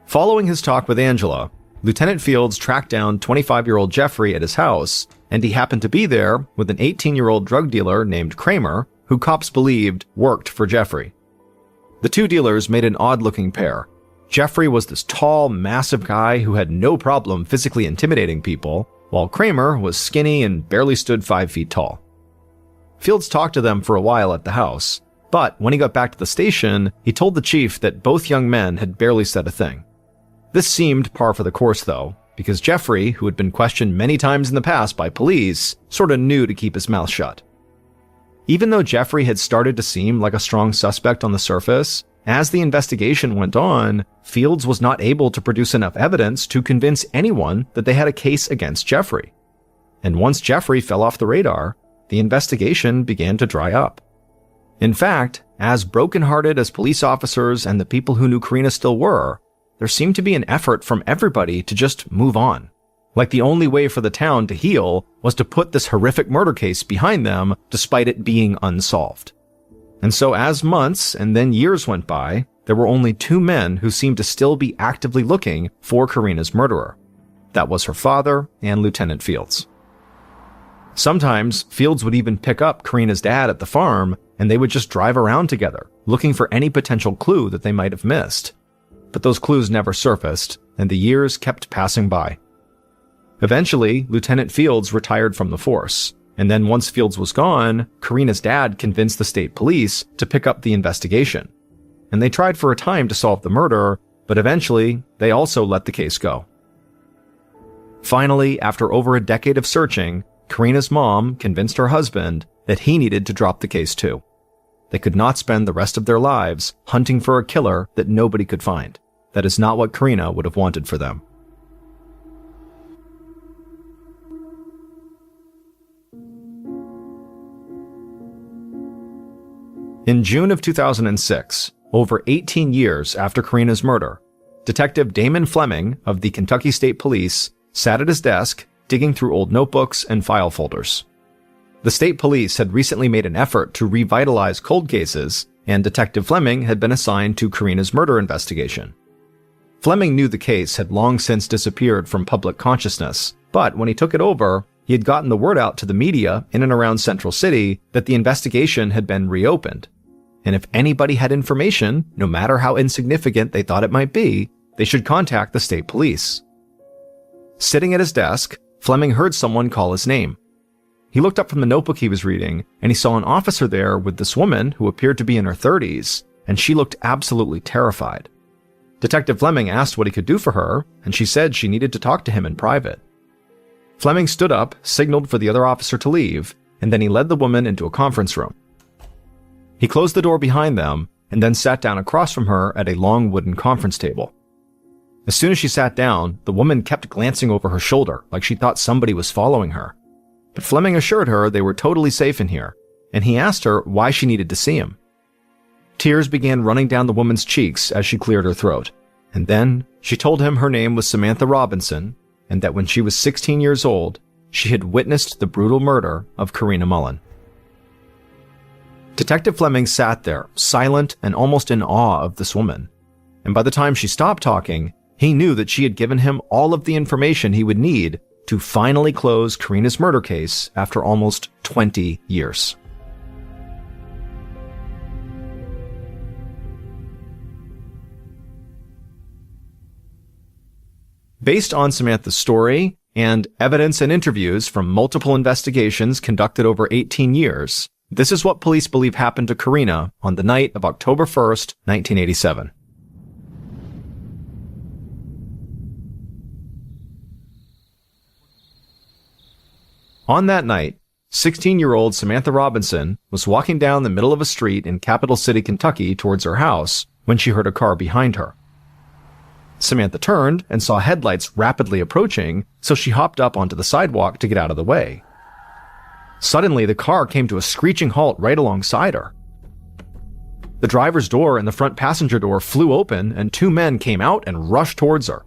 Following his talk with Angela, Lieutenant Fields tracked down 25-year-old Jeffrey at his house, and he happened to be there with an 18-year-old drug dealer named Kramer, who cops believed worked for Jeffrey. The two dealers made an odd-looking pair. Jeffrey was this tall, massive guy who had no problem physically intimidating people, while Kramer was skinny and barely stood 5 feet tall. Fields talked to them for a while at the house, but when he got back to the station, he told the chief that both young men had barely said a thing. This seemed par for the course, though, because Jeffrey, who had been questioned many times in the past by police, sorta knew to keep his mouth shut. Even though Jeffrey had started to seem like a strong suspect on the surface, as the investigation went on, Fields was not able to produce enough evidence to convince anyone that they had a case against Jeffrey. And once Jeffrey fell off the radar, the investigation began to dry up. In fact, as brokenhearted as police officers and the people who knew Karina still were, there seemed to be an effort from everybody to just move on. Like the only way for the town to heal was to put this horrific murder case behind them, despite it being unsolved. And so as months and then years went by, there were only two men who seemed to still be actively looking for Karina's murderer. That was her father and Lieutenant Fields. Sometimes, Fields would even pick up Karina's dad at the farm, and they would just drive around together, looking for any potential clue that they might have missed. But those clues never surfaced, and the years kept passing by. Eventually, Lieutenant Fields retired from the force, and then once Fields was gone, Karina's dad convinced the state police to pick up the investigation. And they tried for a time to solve the murder, but eventually, they also let the case go. Finally, after over a decade of searching, Karina's mom convinced her husband that he needed to drop the case too. They could not spend the rest of their lives hunting for a killer that nobody could find. That is not what Karina would have wanted for them. In June of 2006, over 18 years after Karina's murder, Detective Damon Fleming of the Kentucky State Police sat at his desk digging through old notebooks and file folders. The state police had recently made an effort to revitalize cold cases, and Detective Fleming had been assigned to Karina's murder investigation. Fleming knew the case had long since disappeared from public consciousness, but when he took it over, he had gotten the word out to the media in and around Central City that the investigation had been reopened. And if anybody had information, no matter how insignificant they thought it might be, they should contact the state police. Sitting at his desk, Fleming heard someone call his name. He looked up from the notebook he was reading, and he saw an officer there with this woman who appeared to be in her 30s, and she looked absolutely terrified. Detective Fleming asked what he could do for her, and she said she needed to talk to him in private. Fleming stood up, signaled for the other officer to leave, and then he led the woman into a conference room. He closed the door behind them, and then sat down across from her at a long wooden conference table. As soon as she sat down, the woman kept glancing over her shoulder like she thought somebody was following her. But Fleming assured her they were totally safe in here, and he asked her why she needed to see him. Tears began running down the woman's cheeks as she cleared her throat, and then she told him her name was Samantha Robinson, and that when she was 16 years old, she had witnessed the brutal murder of Karina Mullen. Detective Fleming sat there, silent and almost in awe of this woman, and by the time she stopped talking, he knew that she had given him all of the information he would need to finally close Karina's murder case after almost 20 years. Based on Samantha's story and evidence and interviews from multiple investigations conducted over 18 years, this is what police believe happened to Karina on the night of October 1st, 1987. On that night, 16-year-old Samantha Robinson was walking down the middle of a street in Capital City, Kentucky towards her house when she heard a car behind her. Samantha turned and saw headlights rapidly approaching, so she hopped up onto the sidewalk to get out of the way. Suddenly, the car came to a screeching halt right alongside her. The driver's door and the front passenger door flew open, and two men came out and rushed towards her.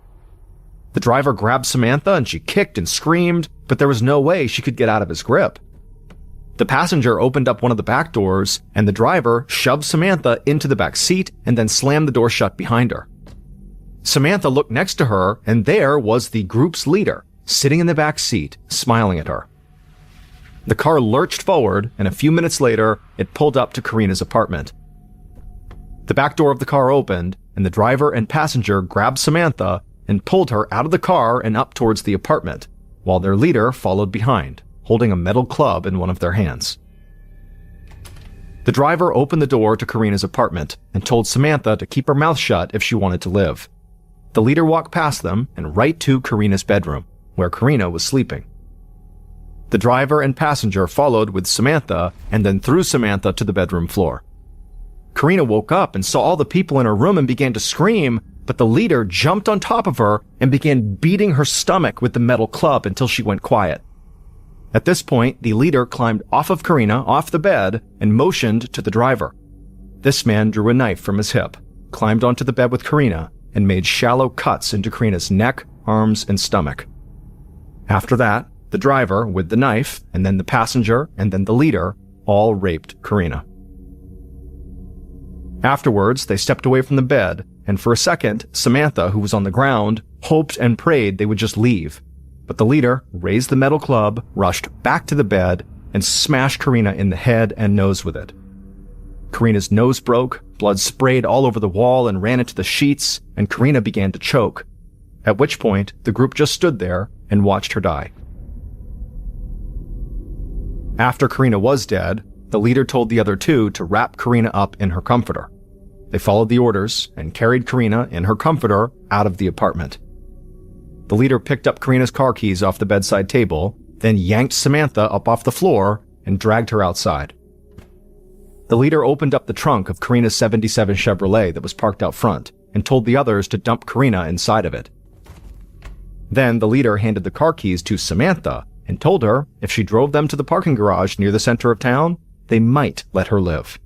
The driver grabbed Samantha and she kicked and screamed, but there was no way she could get out of his grip. The passenger opened up one of the back doors, and the driver shoved Samantha into the back seat and then slammed the door shut behind her. Samantha looked next to her, and there was the group's leader, sitting in the back seat, smiling at her. The car lurched forward, and a few minutes later, it pulled up to Karina's apartment. The back door of the car opened, and the driver and passenger grabbed Samantha and pulled her out of the car and up towards the apartment, while their leader followed behind, holding a metal club in one of their hands. The driver opened the door to Karina's apartment and told Samantha to keep her mouth shut if she wanted to live. The leader walked past them and right to Karina's bedroom, where Karina was sleeping. The driver and passenger followed with Samantha and then threw Samantha to the bedroom floor. Karina woke up and saw all the people in her room and began to scream, but the leader jumped on top of her and began beating her stomach with the metal club until she went quiet. At this point, the leader climbed off of Karina, off the bed, and motioned to the driver. This man drew a knife from his hip, climbed onto the bed with Karina, and made shallow cuts into Karina's neck, arms, and stomach. After that, the driver, with the knife, and then the passenger, and then the leader, all raped Karina. Afterwards, they stepped away from the bed, and for a second, Samantha, who was on the ground, hoped and prayed they would just leave. But the leader raised the metal club, rushed back to the bed, and smashed Karina in the head and nose with it. Karina's nose broke, blood sprayed all over the wall and ran into the sheets, and Karina began to choke, at which point the group just stood there and watched her die. After Karina was dead, the leader told the other two to wrap Karina up in her comforter. They followed the orders and carried Karina in her comforter out of the apartment. The leader picked up Karina's car keys off the bedside table, then yanked Samantha up off the floor and dragged her outside. The leader opened up the trunk of Karina's '77 Chevrolet that was parked out front and told the others to dump Karina inside of it. Then the leader handed the car keys to Samantha and told her if she drove them to the parking garage near the center of town, they might let her live.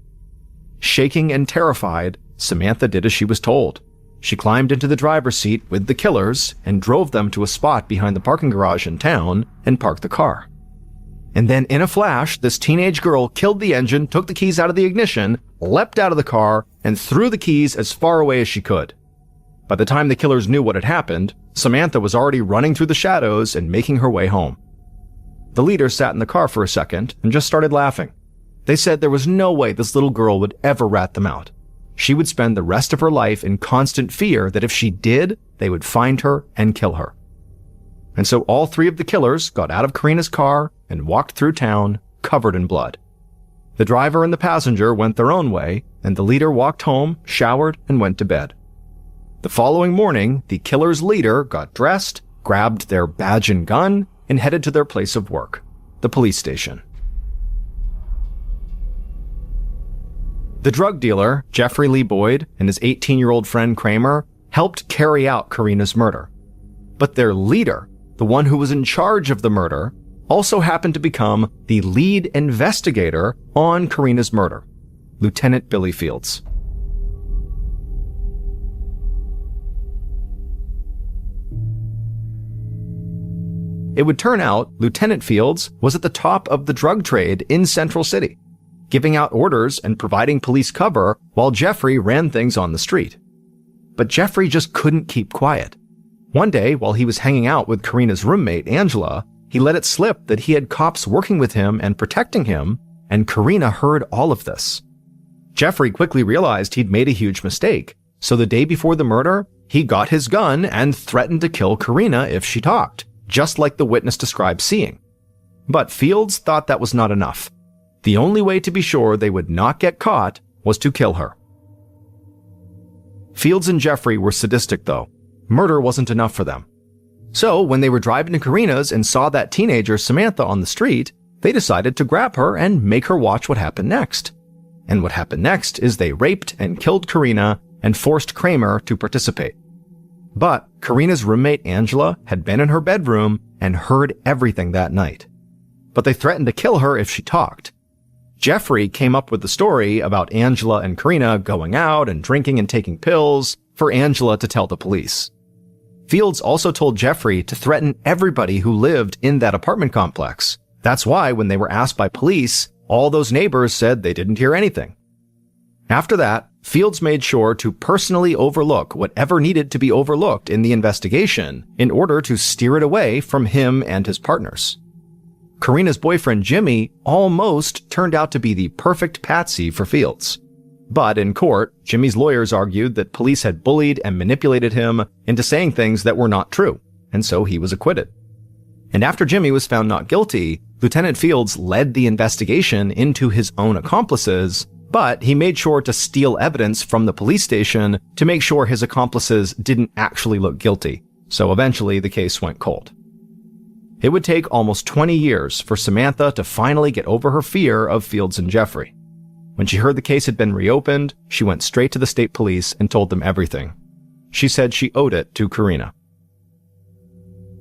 Shaking and terrified, Samantha did as she was told. She climbed into the driver's seat with the killers and drove them to a spot behind the parking garage in town and parked the car. And then in a flash, this teenage girl killed the engine, took the keys out of the ignition, leapt out of the car, and threw the keys as far away as she could. By the time the killers knew what had happened, Samantha was already running through the shadows and making her way home. The leader sat in the car for a second and just started laughing. They said there was no way this little girl would ever rat them out. She would spend the rest of her life in constant fear that if she did, they would find her and kill her. And so all three of the killers got out of Karina's car and walked through town, covered in blood. The driver and the passenger went their own way, and the leader walked home, showered, and went to bed. The following morning, the killer's leader got dressed, grabbed their badge and gun, and headed to their place of work, the police station. The drug dealer, Jeffrey Lee Boyd, and his 18-year-old friend Kramer helped carry out Karina's murder. But their leader, the one who was in charge of the murder, also happened to become the lead investigator on Karina's murder, Lieutenant Billy Fields. It would turn out Lieutenant Fields was at the top of the drug trade in Central City, giving out orders and providing police cover while Jeffrey ran things on the street. But Jeffrey just couldn't keep quiet. One day, while he was hanging out with Karina's roommate, Angela, he let it slip that he had cops working with him and protecting him, and Karina heard all of this. Jeffrey quickly realized he'd made a huge mistake, so the day before the murder, he got his gun and threatened to kill Karina if she talked, just like the witness described seeing. But Fields thought that was not enough. The only way to be sure they would not get caught was to kill her. Fields and Jeffrey were sadistic, though. Murder wasn't enough for them. So when they were driving to Karina's and saw that teenager Samantha on the street, they decided to grab her and make her watch what happened next. And what happened next is they raped and killed Karina and forced Kramer to participate. But Karina's roommate Angela had been in her bedroom and heard everything that night. But they threatened to kill her if she talked. Jeffrey came up with the story about Angela and Karina going out and drinking and taking pills for Angela to tell the police. Fields also told Jeffrey to threaten everybody who lived in that apartment complex. That's why when they were asked by police, all those neighbors said they didn't hear anything. After that, Fields made sure to personally overlook whatever needed to be overlooked in the investigation in order to steer it away from him and his partners. Karina's boyfriend Jimmy almost turned out to be the perfect patsy for Fields. But in court, Jimmy's lawyers argued that police had bullied and manipulated him into saying things that were not true, and so he was acquitted. And after Jimmy was found not guilty, Lieutenant Fields led the investigation into his own accomplices, but he made sure to steal evidence from the police station to make sure his accomplices didn't actually look guilty. So eventually the case went cold. It would take almost 20 years for Samantha to finally get over her fear of Fields and Jeffrey. When she heard the case had been reopened, she went straight to the state police and told them everything. She said she owed it to Karina.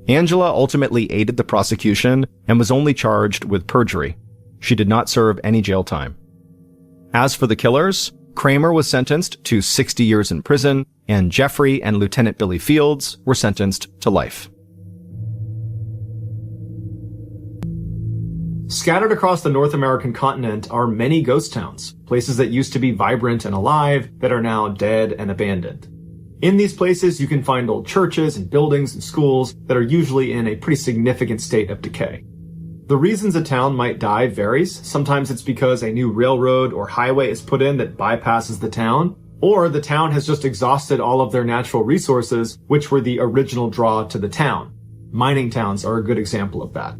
Angela ultimately aided the prosecution and was only charged with perjury. She did not serve any jail time. As for the killers, Kramer was sentenced to 60 years in prison, and Jeffrey and Lieutenant Billy Fields were sentenced to life. Scattered across the North American continent are many ghost towns, places that used to be vibrant and alive that are now dead and abandoned. In these places, you can find old churches and buildings and schools that are usually in a pretty significant state of decay. The reasons a town might die varies. Sometimes it's because a new railroad or highway is put in that bypasses the town, or the town has just exhausted all of their natural resources, which were the original draw to the town. Mining towns are a good example of that.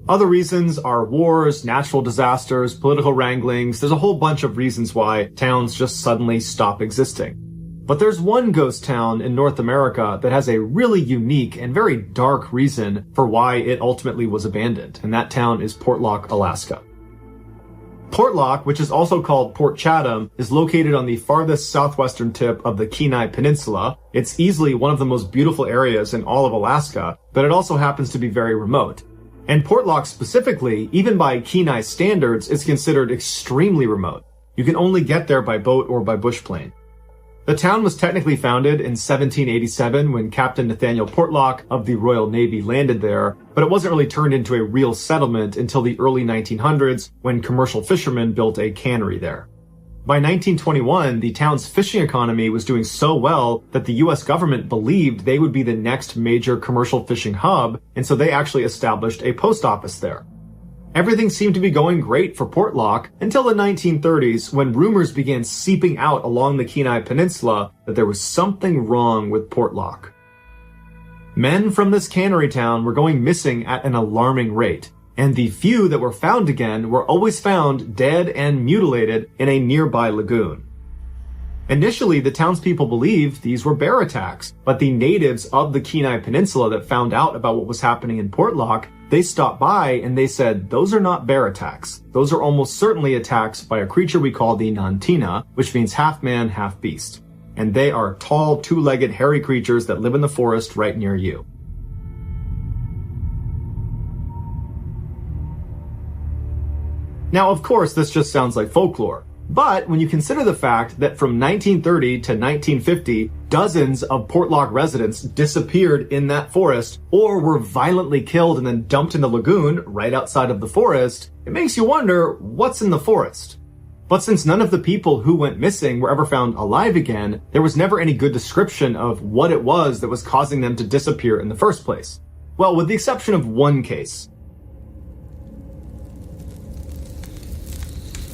Other reasons are wars, natural disasters, political wranglings. There's a whole bunch of reasons why towns just suddenly stop existing. But there's one ghost town in North America that has a really unique and very dark reason for why it ultimately was abandoned, and that town is Portlock, Alaska. Portlock, which is also called Port Chatham, is located on the farthest southwestern tip of the Kenai Peninsula. It's easily one of the most beautiful areas in all of Alaska, but it also happens to be very remote. And Portlock specifically, even by Kenai standards, is considered extremely remote. You can only get there by boat or by bush plane. The town was technically founded in 1787 when Captain Nathaniel Portlock of the Royal Navy landed there, but it wasn't really turned into a real settlement until the early 1900s when commercial fishermen built a cannery there. By 1921, the town's fishing economy was doing so well that the US government believed they would be the next major commercial fishing hub, and so they actually established a post office there. Everything seemed to be going great for Portlock until the 1930s when rumors began seeping out along the Kenai Peninsula that there was something wrong with Portlock. Men from this cannery town were going missing at an alarming rate, and the few that were found again were always found dead and mutilated in a nearby lagoon. Initially, the townspeople believed these were bear attacks, but the natives of the Kenai Peninsula that found out about what was happening in Portlock, they stopped by and they said, those are not bear attacks. Those are almost certainly attacks by a creature we call the Nantina, which means half man, half beast. And they are tall, two-legged, hairy creatures that live in the forest right near you. Now, of course, this just sounds like folklore. But when you consider the fact that from 1930 to 1950, dozens of Portlock residents disappeared in that forest or were violently killed and then dumped in the lagoon right outside of the forest, it makes you wonder what's in the forest. But since none of the people who went missing were ever found alive again, there was never any good description of what it was that was causing them to disappear in the first place. Well, with the exception of one case.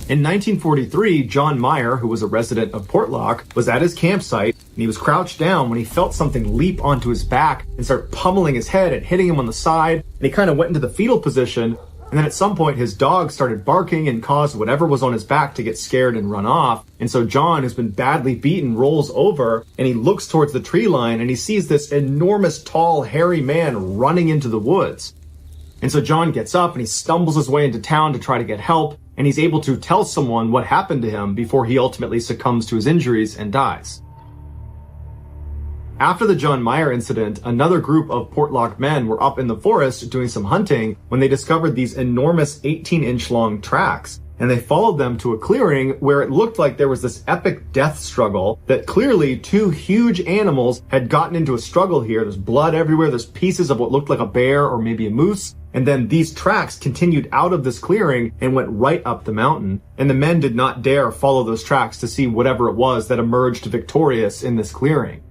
In 1943, John Meyer, who was a resident of Portlock, was at his campsite and he was crouched down when he felt something leap onto his back and start pummeling his head and hitting him on the side, and he kind of went into the fetal position. And then at some point, his dog started barking and caused whatever was on his back to get scared and run off. And so John, who's been badly beaten, rolls over and he looks towards the tree line and he sees this enormous, tall, hairy man running into the woods. And so John gets up and he stumbles his way into town to try to get help. And he's able to tell someone what happened to him before he ultimately succumbs to his injuries and dies. After the John Meyer incident, another group of Portlock men were up in the forest doing some hunting when they discovered these enormous 18-inch long tracks. And they followed them to a clearing where it looked like there was this epic death struggle, that clearly two huge animals had gotten into a struggle here. There's blood everywhere. There's pieces of what looked like a bear or maybe a moose. And then these tracks continued out of this clearing and went right up the mountain. And the men did not dare follow those tracks to see whatever it was that emerged victorious in this clearing.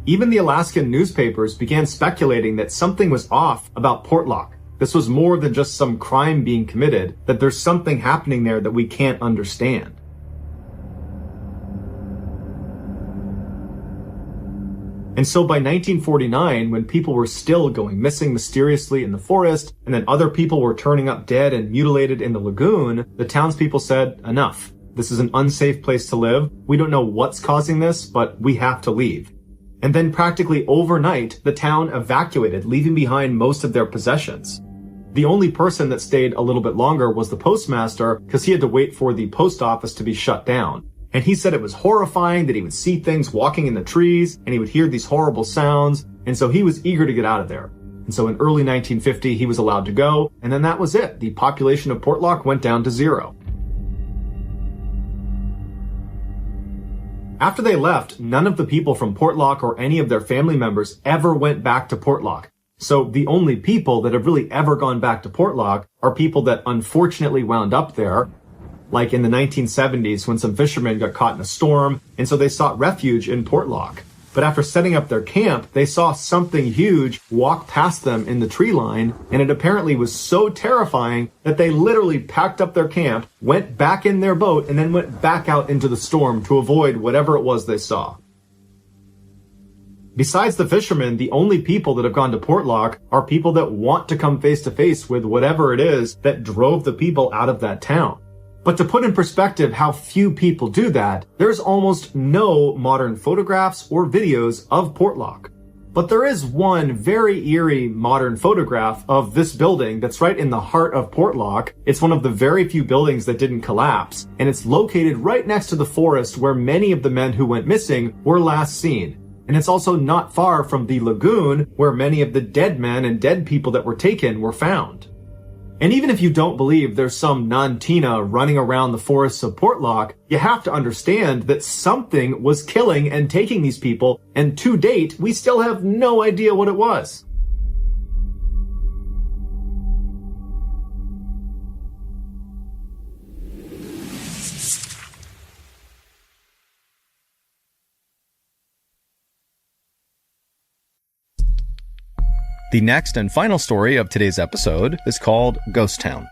Even the Alaskan newspapers began speculating that something was off about Portlock. This was more than just some crime being committed, that there's something happening there that we can't understand. And so by 1949, when people were still going missing mysteriously in the forest, and then other people were turning up dead and mutilated in the lagoon, the townspeople said, enough. This is an unsafe place to live. We don't know what's causing this, but we have to leave. And then practically overnight, the town evacuated, leaving behind most of their possessions. The only person that stayed a little bit longer was the postmaster, because he had to wait for the post office to be shut down. And he said it was horrifying that he would see things walking in the trees, and he would hear these horrible sounds, and so he was eager to get out of there. And so in early 1950, he was allowed to go, and then that was it. The population of Portlock went down to 0. After they left, none of the people from Portlock or any of their family members ever went back to Portlock. So the only people that have really ever gone back to Portlock are people that unfortunately wound up there, like in the 1970s when some fishermen got caught in a storm, and so they sought refuge in Portlock. But after setting up their camp, they saw something huge walk past them in the tree line, and it apparently was so terrifying that they literally packed up their camp, went back in their boat, and then went back out into the storm to avoid whatever it was they saw. Besides the fishermen, the only people that have gone to Portlock are people that want to come face to face with whatever it is that drove the people out of that town. But to put in perspective how few people do that, there's almost no modern photographs or videos of Portlock. But there is one very eerie modern photograph of this building that's right in the heart of Portlock. It's one of the very few buildings that didn't collapse, and it's located right next to the forest where many of the men who went missing were last seen. And it's also not far from the lagoon where many of the dead men and dead people that were taken were found. And even if you don't believe there's some Nantina running around the forests of Portlock, you have to understand that something was killing and taking these people, and to date, we still have no idea what it was. The next and final story of today's episode is called Ghost Town.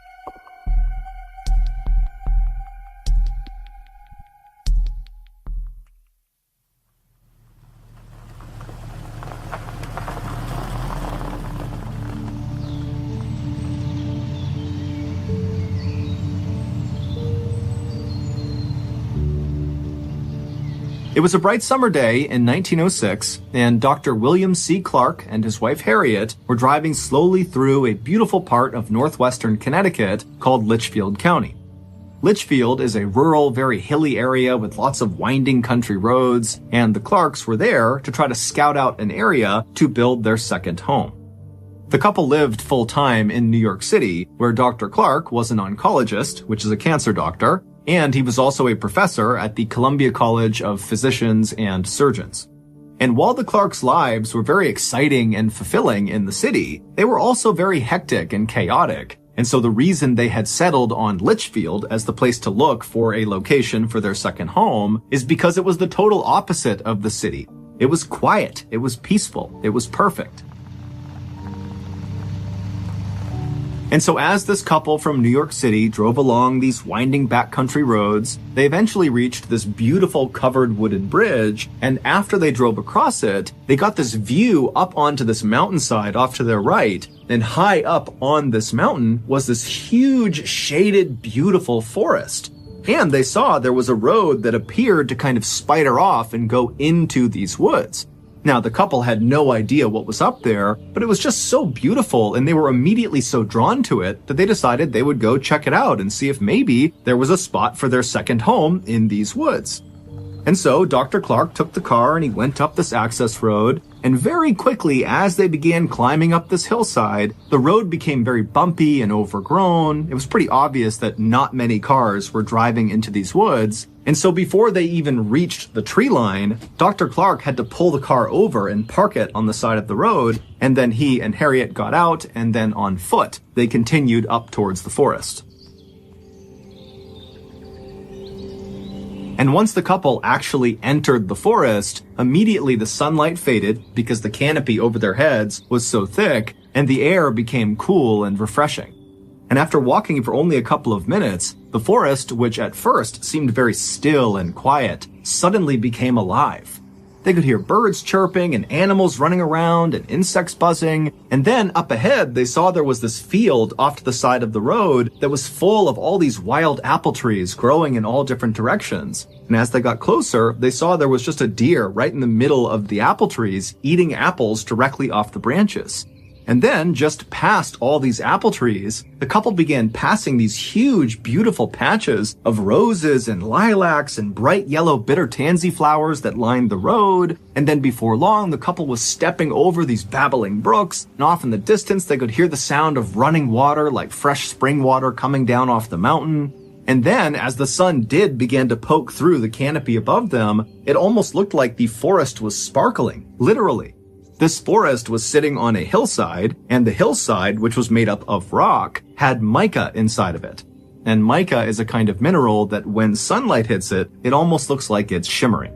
It was a bright summer day in 1906, and Dr. William C. Clark and his wife Harriet were driving slowly through a beautiful part of northwestern Connecticut called Litchfield County. Litchfield is a rural, very hilly area with lots of winding country roads, and the Clarks were there to try to scout out an area to build their second home. The couple lived full-time in New York City, where Dr. Clark was an oncologist, which is a cancer doctor, and he was also a professor at the Columbia College of Physicians and Surgeons. And while the Clarks' lives were very exciting and fulfilling in the city, they were also very hectic and chaotic. And so the reason they had settled on Litchfield as the place to look for a location for their second home is because it was the total opposite of the city. It was quiet, it was peaceful, it was perfect. And so as this couple from New York City drove along these winding backcountry roads, they eventually reached this beautiful covered wooden bridge, and after they drove across it, they got this view up onto this mountainside off to their right, and high up on this mountain was this huge, shaded, beautiful forest. And they saw there was a road that appeared to kind of spider off and go into these woods. Now, the couple had no idea what was up there, but it was just so beautiful and they were immediately so drawn to it that they decided they would go check it out and see if maybe there was a spot for their second home in these woods. And so Dr. Clark took the car and he went up this access road, and very quickly as they began climbing up this hillside, the road became very bumpy and overgrown. It was pretty obvious that not many cars were driving into these woods, and so before they even reached the tree line, Dr. Clark had to pull the car over and park it on the side of the road, and then he and Harriet got out, and then on foot, they continued up towards the forest. And once the couple actually entered the forest, immediately the sunlight faded because the canopy over their heads was so thick, and the air became cool and refreshing. And after walking for only a couple of minutes, the forest, which at first seemed very still and quiet, suddenly became alive. They could hear birds chirping and animals running around and insects buzzing. And then up ahead, they saw there was this field off to the side of the road that was full of all these wild apple trees growing in all different directions. And as they got closer, they saw there was just a deer right in the middle of the apple trees eating apples directly off the branches. And then, just past all these apple trees, the couple began passing these huge, beautiful patches of roses and lilacs and bright yellow bitter tansy flowers that lined the road. And then before long, the couple was stepping over these babbling brooks, and off in the distance, they could hear the sound of running water like fresh spring water coming down off the mountain. And then, as the sun did begin to poke through the canopy above them, it almost looked like the forest was sparkling, literally. This forest was sitting on a hillside, and the hillside, which was made up of rock, had mica inside of it. And mica is a kind of mineral that when sunlight hits it, it almost looks like it's shimmering.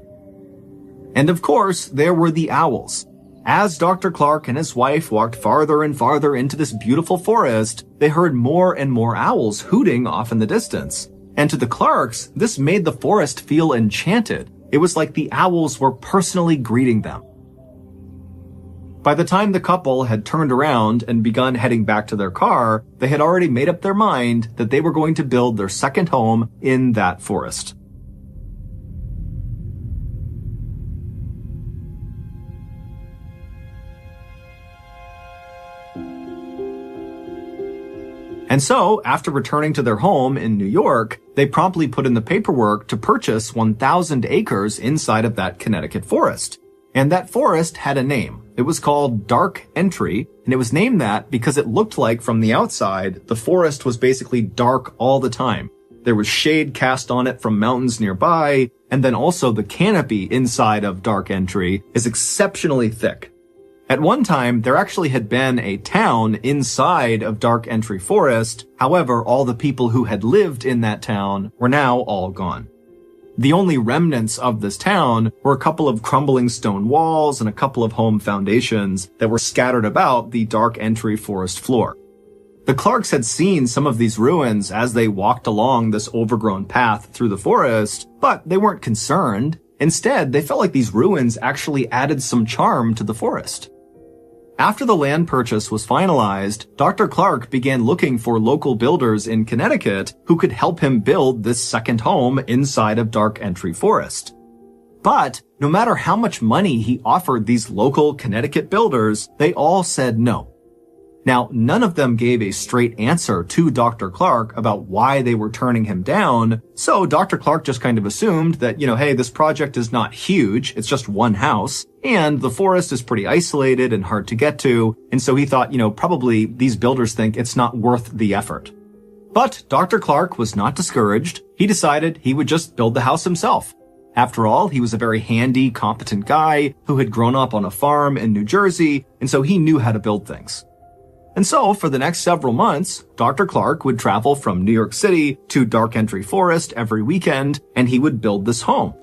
And of course, there were the owls. As Dr. Clark and his wife walked farther and farther into this beautiful forest, they heard more and more owls hooting off in the distance. And to the Clarks, this made the forest feel enchanted. It was like the owls were personally greeting them. By the time the couple had turned around and begun heading back to their car, they had already made up their mind that they were going to build their second home in that forest. And so, after returning to their home in New York, they promptly put in the paperwork to purchase 1,000 acres inside of that Connecticut forest. And that forest had a name. It was called Dark Entry, and it was named that because it looked like from the outside, the forest was basically dark all the time. There was shade cast on it from mountains nearby, and then also the canopy inside of Dark Entry is exceptionally thick. At one time, there actually had been a town inside of Dark Entry Forest. However, all the people who had lived in that town were now all gone. The only remnants of this town were a couple of crumbling stone walls and a couple of home foundations that were scattered about the Dark Entry forest floor. The Clarks had seen some of these ruins as they walked along this overgrown path through the forest, but they weren't concerned. Instead, they felt like these ruins actually added some charm to the forest. After the land purchase was finalized, Dr. Clark began looking for local builders in Connecticut who could help him build this second home inside of Dark Entry Forest. But no matter how much money he offered these local Connecticut builders, they all said no. Now, none of them gave a straight answer to Dr. Clark about why they were turning him down, so Dr. Clark just kind of assumed that, hey, this project is not huge, it's just one house, and the forest is pretty isolated and hard to get to, and so he thought, probably these builders think it's not worth the effort. But Dr. Clark was not discouraged. He decided he would just build the house himself. After all, he was a very handy, competent guy who had grown up on a farm in New Jersey, and so he knew how to build things. And so, for the next several months, Dr. Clark would travel from New York City to Dark Entry Forest every weekend, and he would build this home.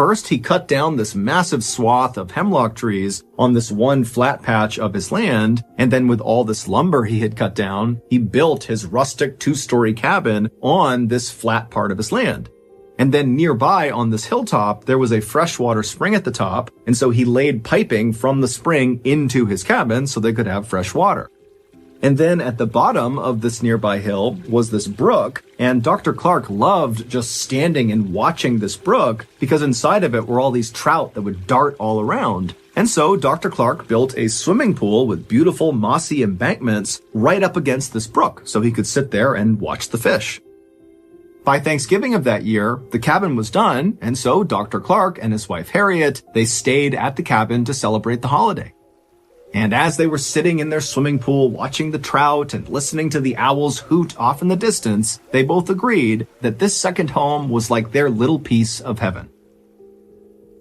First, he cut down this massive swath of hemlock trees on this one flat patch of his land, and then with all this lumber he had cut down, he built his rustic 2-story cabin on this flat part of his land. And then nearby on this hilltop, there was a freshwater spring at the top, and so he laid piping from the spring into his cabin so they could have fresh water. And then at the bottom of this nearby hill was this brook, and Dr. Clark loved just standing and watching this brook because inside of it were all these trout that would dart all around. And so Dr. Clark built a swimming pool with beautiful mossy embankments right up against this brook so he could sit there and watch the fish. By Thanksgiving of that year, the cabin was done, and so Dr. Clark and his wife Harriet, they stayed at the cabin to celebrate the holiday. And as they were sitting in their swimming pool watching the trout and listening to the owls hoot off in the distance, they both agreed that this second home was like their little piece of heaven.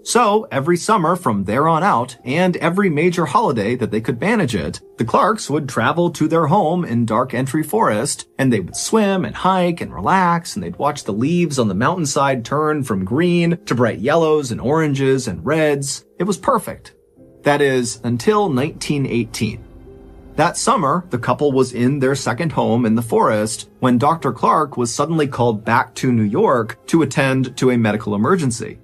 So every summer from there on out, and every major holiday that they could manage it, the Clarks would travel to their home in Dark Entry Forest, and they would swim and hike and relax, and they'd watch the leaves on the mountainside turn from green to bright yellows and oranges and reds. It was perfect. That is, until 1918. That summer, the couple was in their second home in the forest when Dr. Clark was suddenly called back to New York to attend to a medical emergency.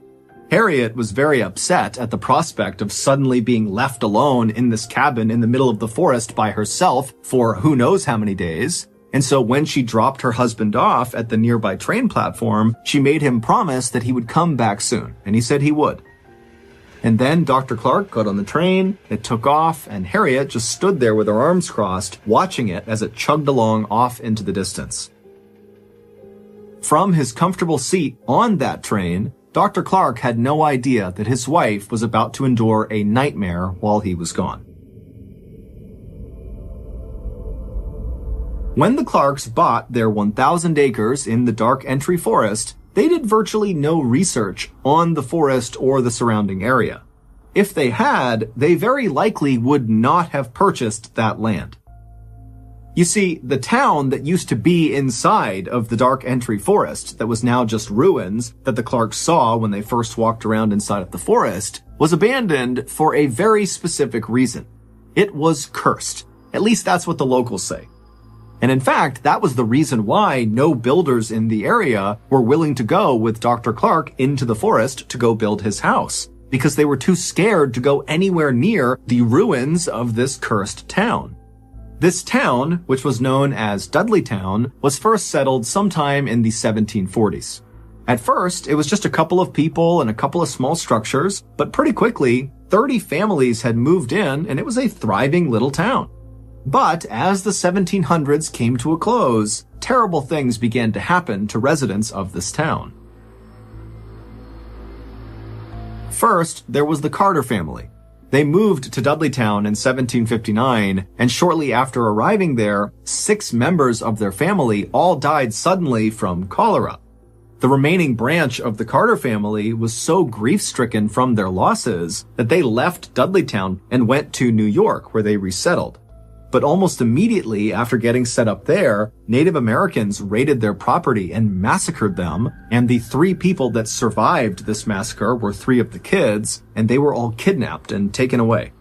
Harriet was very upset at the prospect of suddenly being left alone in this cabin in the middle of the forest by herself for who knows how many days. And so when she dropped her husband off at the nearby train platform, she made him promise that he would come back soon, and he said he would. And then Dr. Clark got on the train, it took off, and Harriet just stood there with her arms crossed, watching it as it chugged along off into the distance. From his comfortable seat on that train, Dr. Clark had no idea that his wife was about to endure a nightmare while he was gone. When the Clarks bought their 1,000 acres in the Dark Entry Forest, they did virtually no research on the forest or the surrounding area. If they had, they very likely would not have purchased that land. You see, the town that used to be inside of the Dark Entry Forest, that was now just ruins that the Clarks saw when they first walked around inside of the forest, was abandoned for a very specific reason. It was cursed. At least that's what the locals say. And in fact, that was the reason why no builders in the area were willing to go with Dr. Clark into the forest to go build his house, because they were too scared to go anywhere near the ruins of this cursed town. This town, which was known as Dudleytown, was first settled sometime in the 1740s. At first, it was just a couple of people and a couple of small structures, but pretty quickly, 30 families had moved in and it was a thriving little town. But as the 1700s came to a close, terrible things began to happen to residents of this town. First, there was the Carter family. They moved to Dudleytown in 1759, and shortly after arriving there, 6 members of their family all died suddenly from cholera. The remaining branch of the Carter family was so grief-stricken from their losses that they left Dudleytown and went to New York, where they resettled. But almost immediately after getting set up there, Native Americans raided their property and massacred them, and the 3 people that survived this massacre were 3 of the kids, and they were all kidnapped and taken away.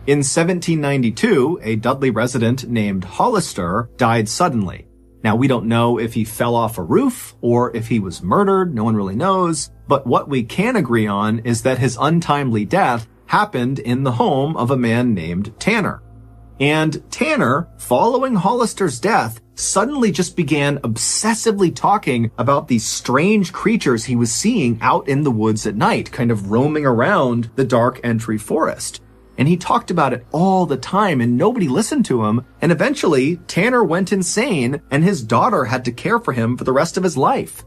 In 1792, a Dudley resident named Hollister died suddenly. Now, we don't know if he fell off a roof or if he was murdered, no one really knows, but what we can agree on is that his untimely death happened in the home of a man named Tanner. And Tanner, following Hollister's death, suddenly just began obsessively talking about these strange creatures he was seeing out in the woods at night, kind of roaming around the Dark Entry Forest. And he talked about it all the time and nobody listened to him. And eventually, Tanner went insane and his daughter had to care for him for the rest of his life.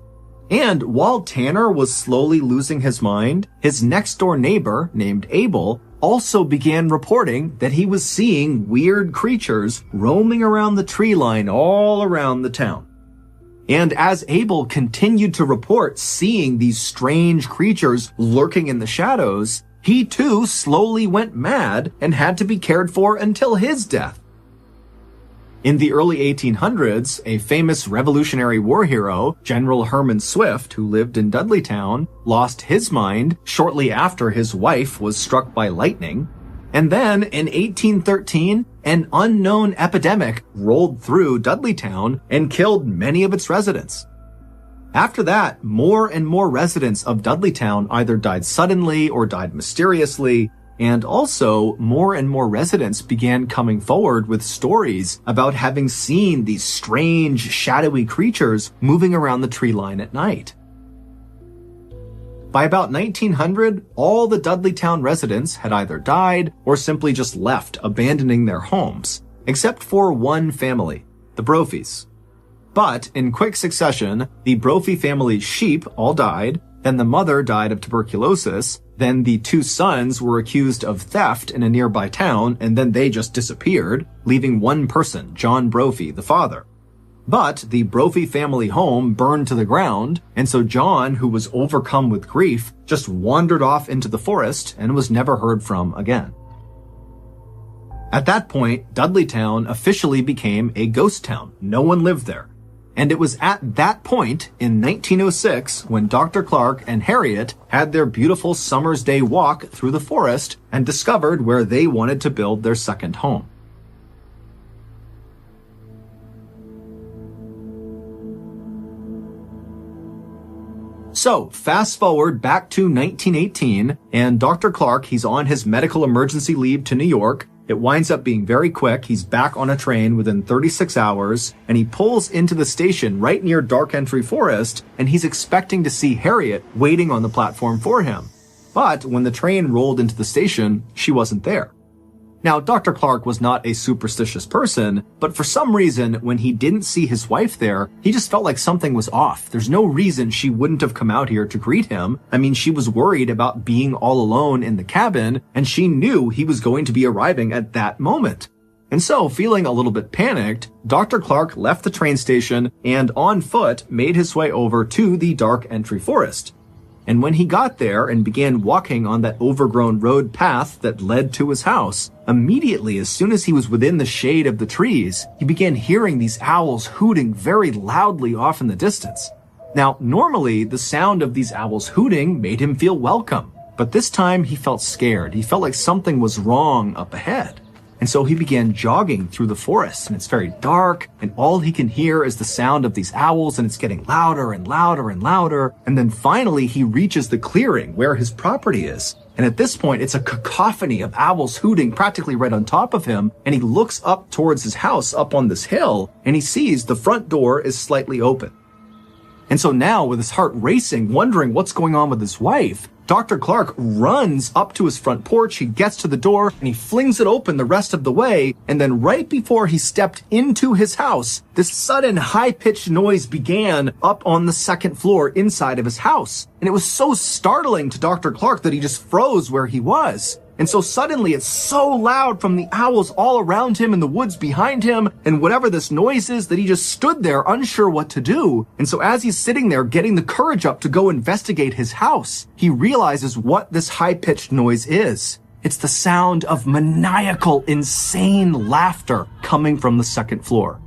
And while Tanner was slowly losing his mind, his next-door neighbor, named Abel, also began reporting that he was seeing weird creatures roaming around the tree line all around the town. And as Abel continued to report seeing these strange creatures lurking in the shadows, he too slowly went mad and had to be cared for until his death. In the early 1800s, a famous Revolutionary War hero, General Herman Swift, who lived in Dudleytown, lost his mind shortly after his wife was struck by lightning. And then, in 1813, an unknown epidemic rolled through Dudleytown and killed many of its residents. After that, more and more residents of Dudleytown either died suddenly or died mysteriously, and also more and more residents began coming forward with stories about having seen these strange, shadowy creatures moving around the tree line at night. By about 1900, all the Dudleytown residents had either died or simply just left, abandoning their homes, except for one family, the Brophies. But in quick succession, the Brophy family's sheep all died, then the mother died of tuberculosis, then the two sons were accused of theft in a nearby town, and then they just disappeared, leaving one person, John Brophy, the father. But the Brophy family home burned to the ground, and so John, who was overcome with grief, just wandered off into the forest and was never heard from again. At that point, Dudleytown officially became a ghost town. No one lived there. And it was at that point, in 1906, when Dr. Clark and Harriet had their beautiful summer's day walk through the forest and discovered where they wanted to build their second home. So, fast forward back to 1918, and Dr. Clark, he's on his medical emergency leave to New York. It winds up being very quick. He's back on a train within 36 hours, and he pulls into the station right near Dark Entry Forest, and he's expecting to see Harriet waiting on the platform for him. But when the train rolled into the station, she wasn't there. Now, Dr. Clark was not a superstitious person, but for some reason, when he didn't see his wife there, he just felt like something was off. There's no reason she wouldn't have come out here to greet him. I mean, she was worried about being all alone in the cabin, and she knew he was going to be arriving at that moment. And so, feeling a little bit panicked, Dr. Clark left the train station and on foot made his way over to the Dark Entry Forest. And when he got there and began walking on that overgrown road path that led to his house, immediately as soon as he was within the shade of the trees, he began hearing these owls hooting very loudly off in the distance. Now, normally, the sound of these owls hooting made him feel welcome, but this time he felt scared. He felt like something was wrong up ahead. And so he began jogging through the forest, and it's very dark, and all he can hear is the sound of these owls, and it's getting louder and louder and louder. And then finally he reaches the clearing where his property is. And at this point, it's a cacophony of owls hooting practically right on top of him, and he looks up towards his house up on this hill, and he sees the front door is slightly open. And so now, with his heart racing, wondering what's going on with his wife, Dr. Clark runs up to his front porch, he gets to the door, and he flings it open the rest of the way, and then right before he stepped into his house, this sudden high-pitched noise began up on the second floor inside of his house. And it was so startling to Dr. Clark that he just froze where he was. And so suddenly it's so loud from the owls all around him and the woods behind him and whatever this noise is that he just stood there unsure what to do. And so as he's sitting there getting the courage up to go investigate his house, he realizes what this high-pitched noise is. It's the sound of maniacal, insane laughter coming from the second floor.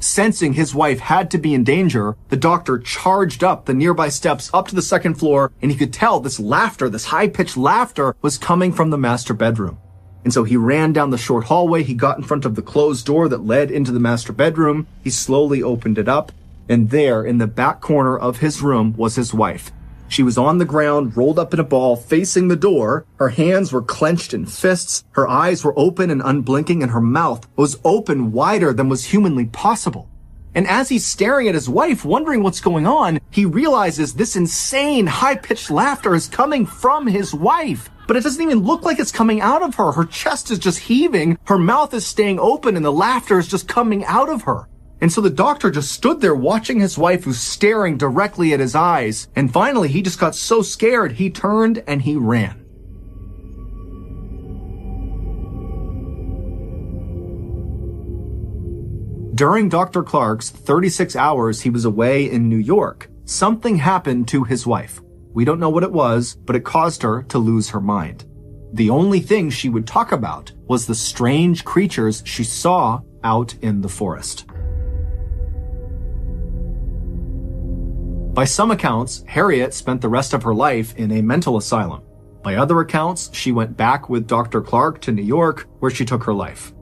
Sensing his wife had to be in danger, the doctor charged up the nearby steps up to the second floor, and he could tell this laughter, this high-pitched laughter, was coming from the master bedroom. And so he ran down the short hallway, he got in front of the closed door that led into the master bedroom, he slowly opened it up, and there, in the back corner of his room, was his wife. She was on the ground, rolled up in a ball, facing the door. Her hands were clenched in fists. Her eyes were open and unblinking, and her mouth was open wider than was humanly possible. And as he's staring at his wife, wondering what's going on, he realizes this insane, high-pitched laughter is coming from his wife. But it doesn't even look like it's coming out of her. Her chest is just heaving, her mouth is staying open, and the laughter is just coming out of her. And so the doctor just stood there watching his wife who's staring directly at his eyes. And finally, he just got so scared, he turned and he ran. During Dr. Clark's 36 hours he was away in New York, something happened to his wife. We don't know what it was, but it caused her to lose her mind. The only thing she would talk about was the strange creatures she saw out in the forest. By some accounts, Harriet spent the rest of her life in a mental asylum. By other accounts, she went back with Dr. Clark to New York, where she took her life.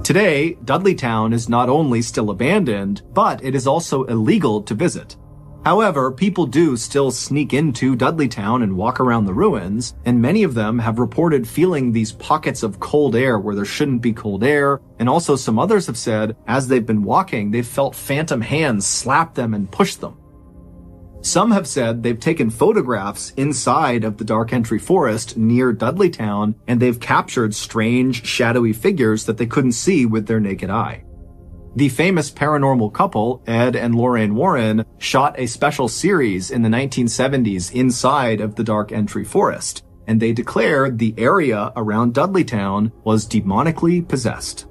Today, Dudleytown is not only still abandoned, but it is also illegal to visit. However, people do still sneak into Dudleytown and walk around the ruins, and many of them have reported feeling these pockets of cold air where there shouldn't be cold air, and also some others have said, as they've been walking, they've felt phantom hands slap them and push them. Some have said they've taken photographs inside of the Dark Entry Forest near Dudleytown, and they've captured strange, shadowy figures that they couldn't see with their naked eye. The famous paranormal couple, Ed and Lorraine Warren, shot a special series in the 1970s inside of the Dark Entry Forest, and they declared the area around Dudleytown was demonically possessed.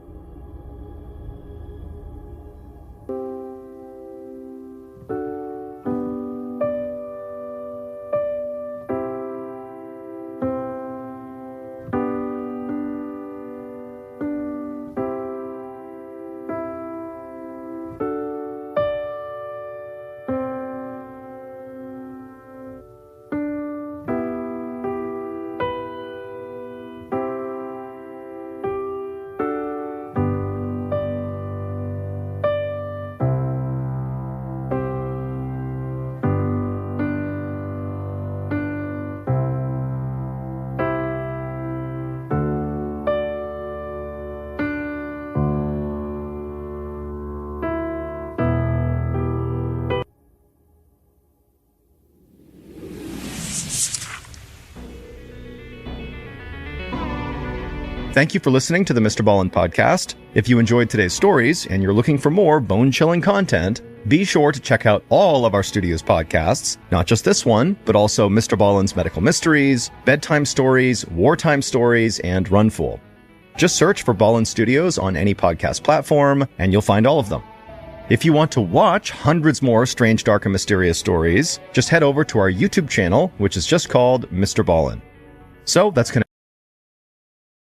Thank you for listening to the Mrballen podcast. If you enjoyed today's stories and you're looking for more bone-chilling content, be sure to check out all of our studio's podcasts, not just this one, but also Mrballen's Medical Mysteries, Bedtime Stories, Wartime Stories, and Runful. Just search for Ballen Studios on any podcast platform, and you'll find all of them. If you want to watch hundreds more strange, dark, and mysterious stories, just head over to our YouTube channel, which is just called Mrballen. So that's going to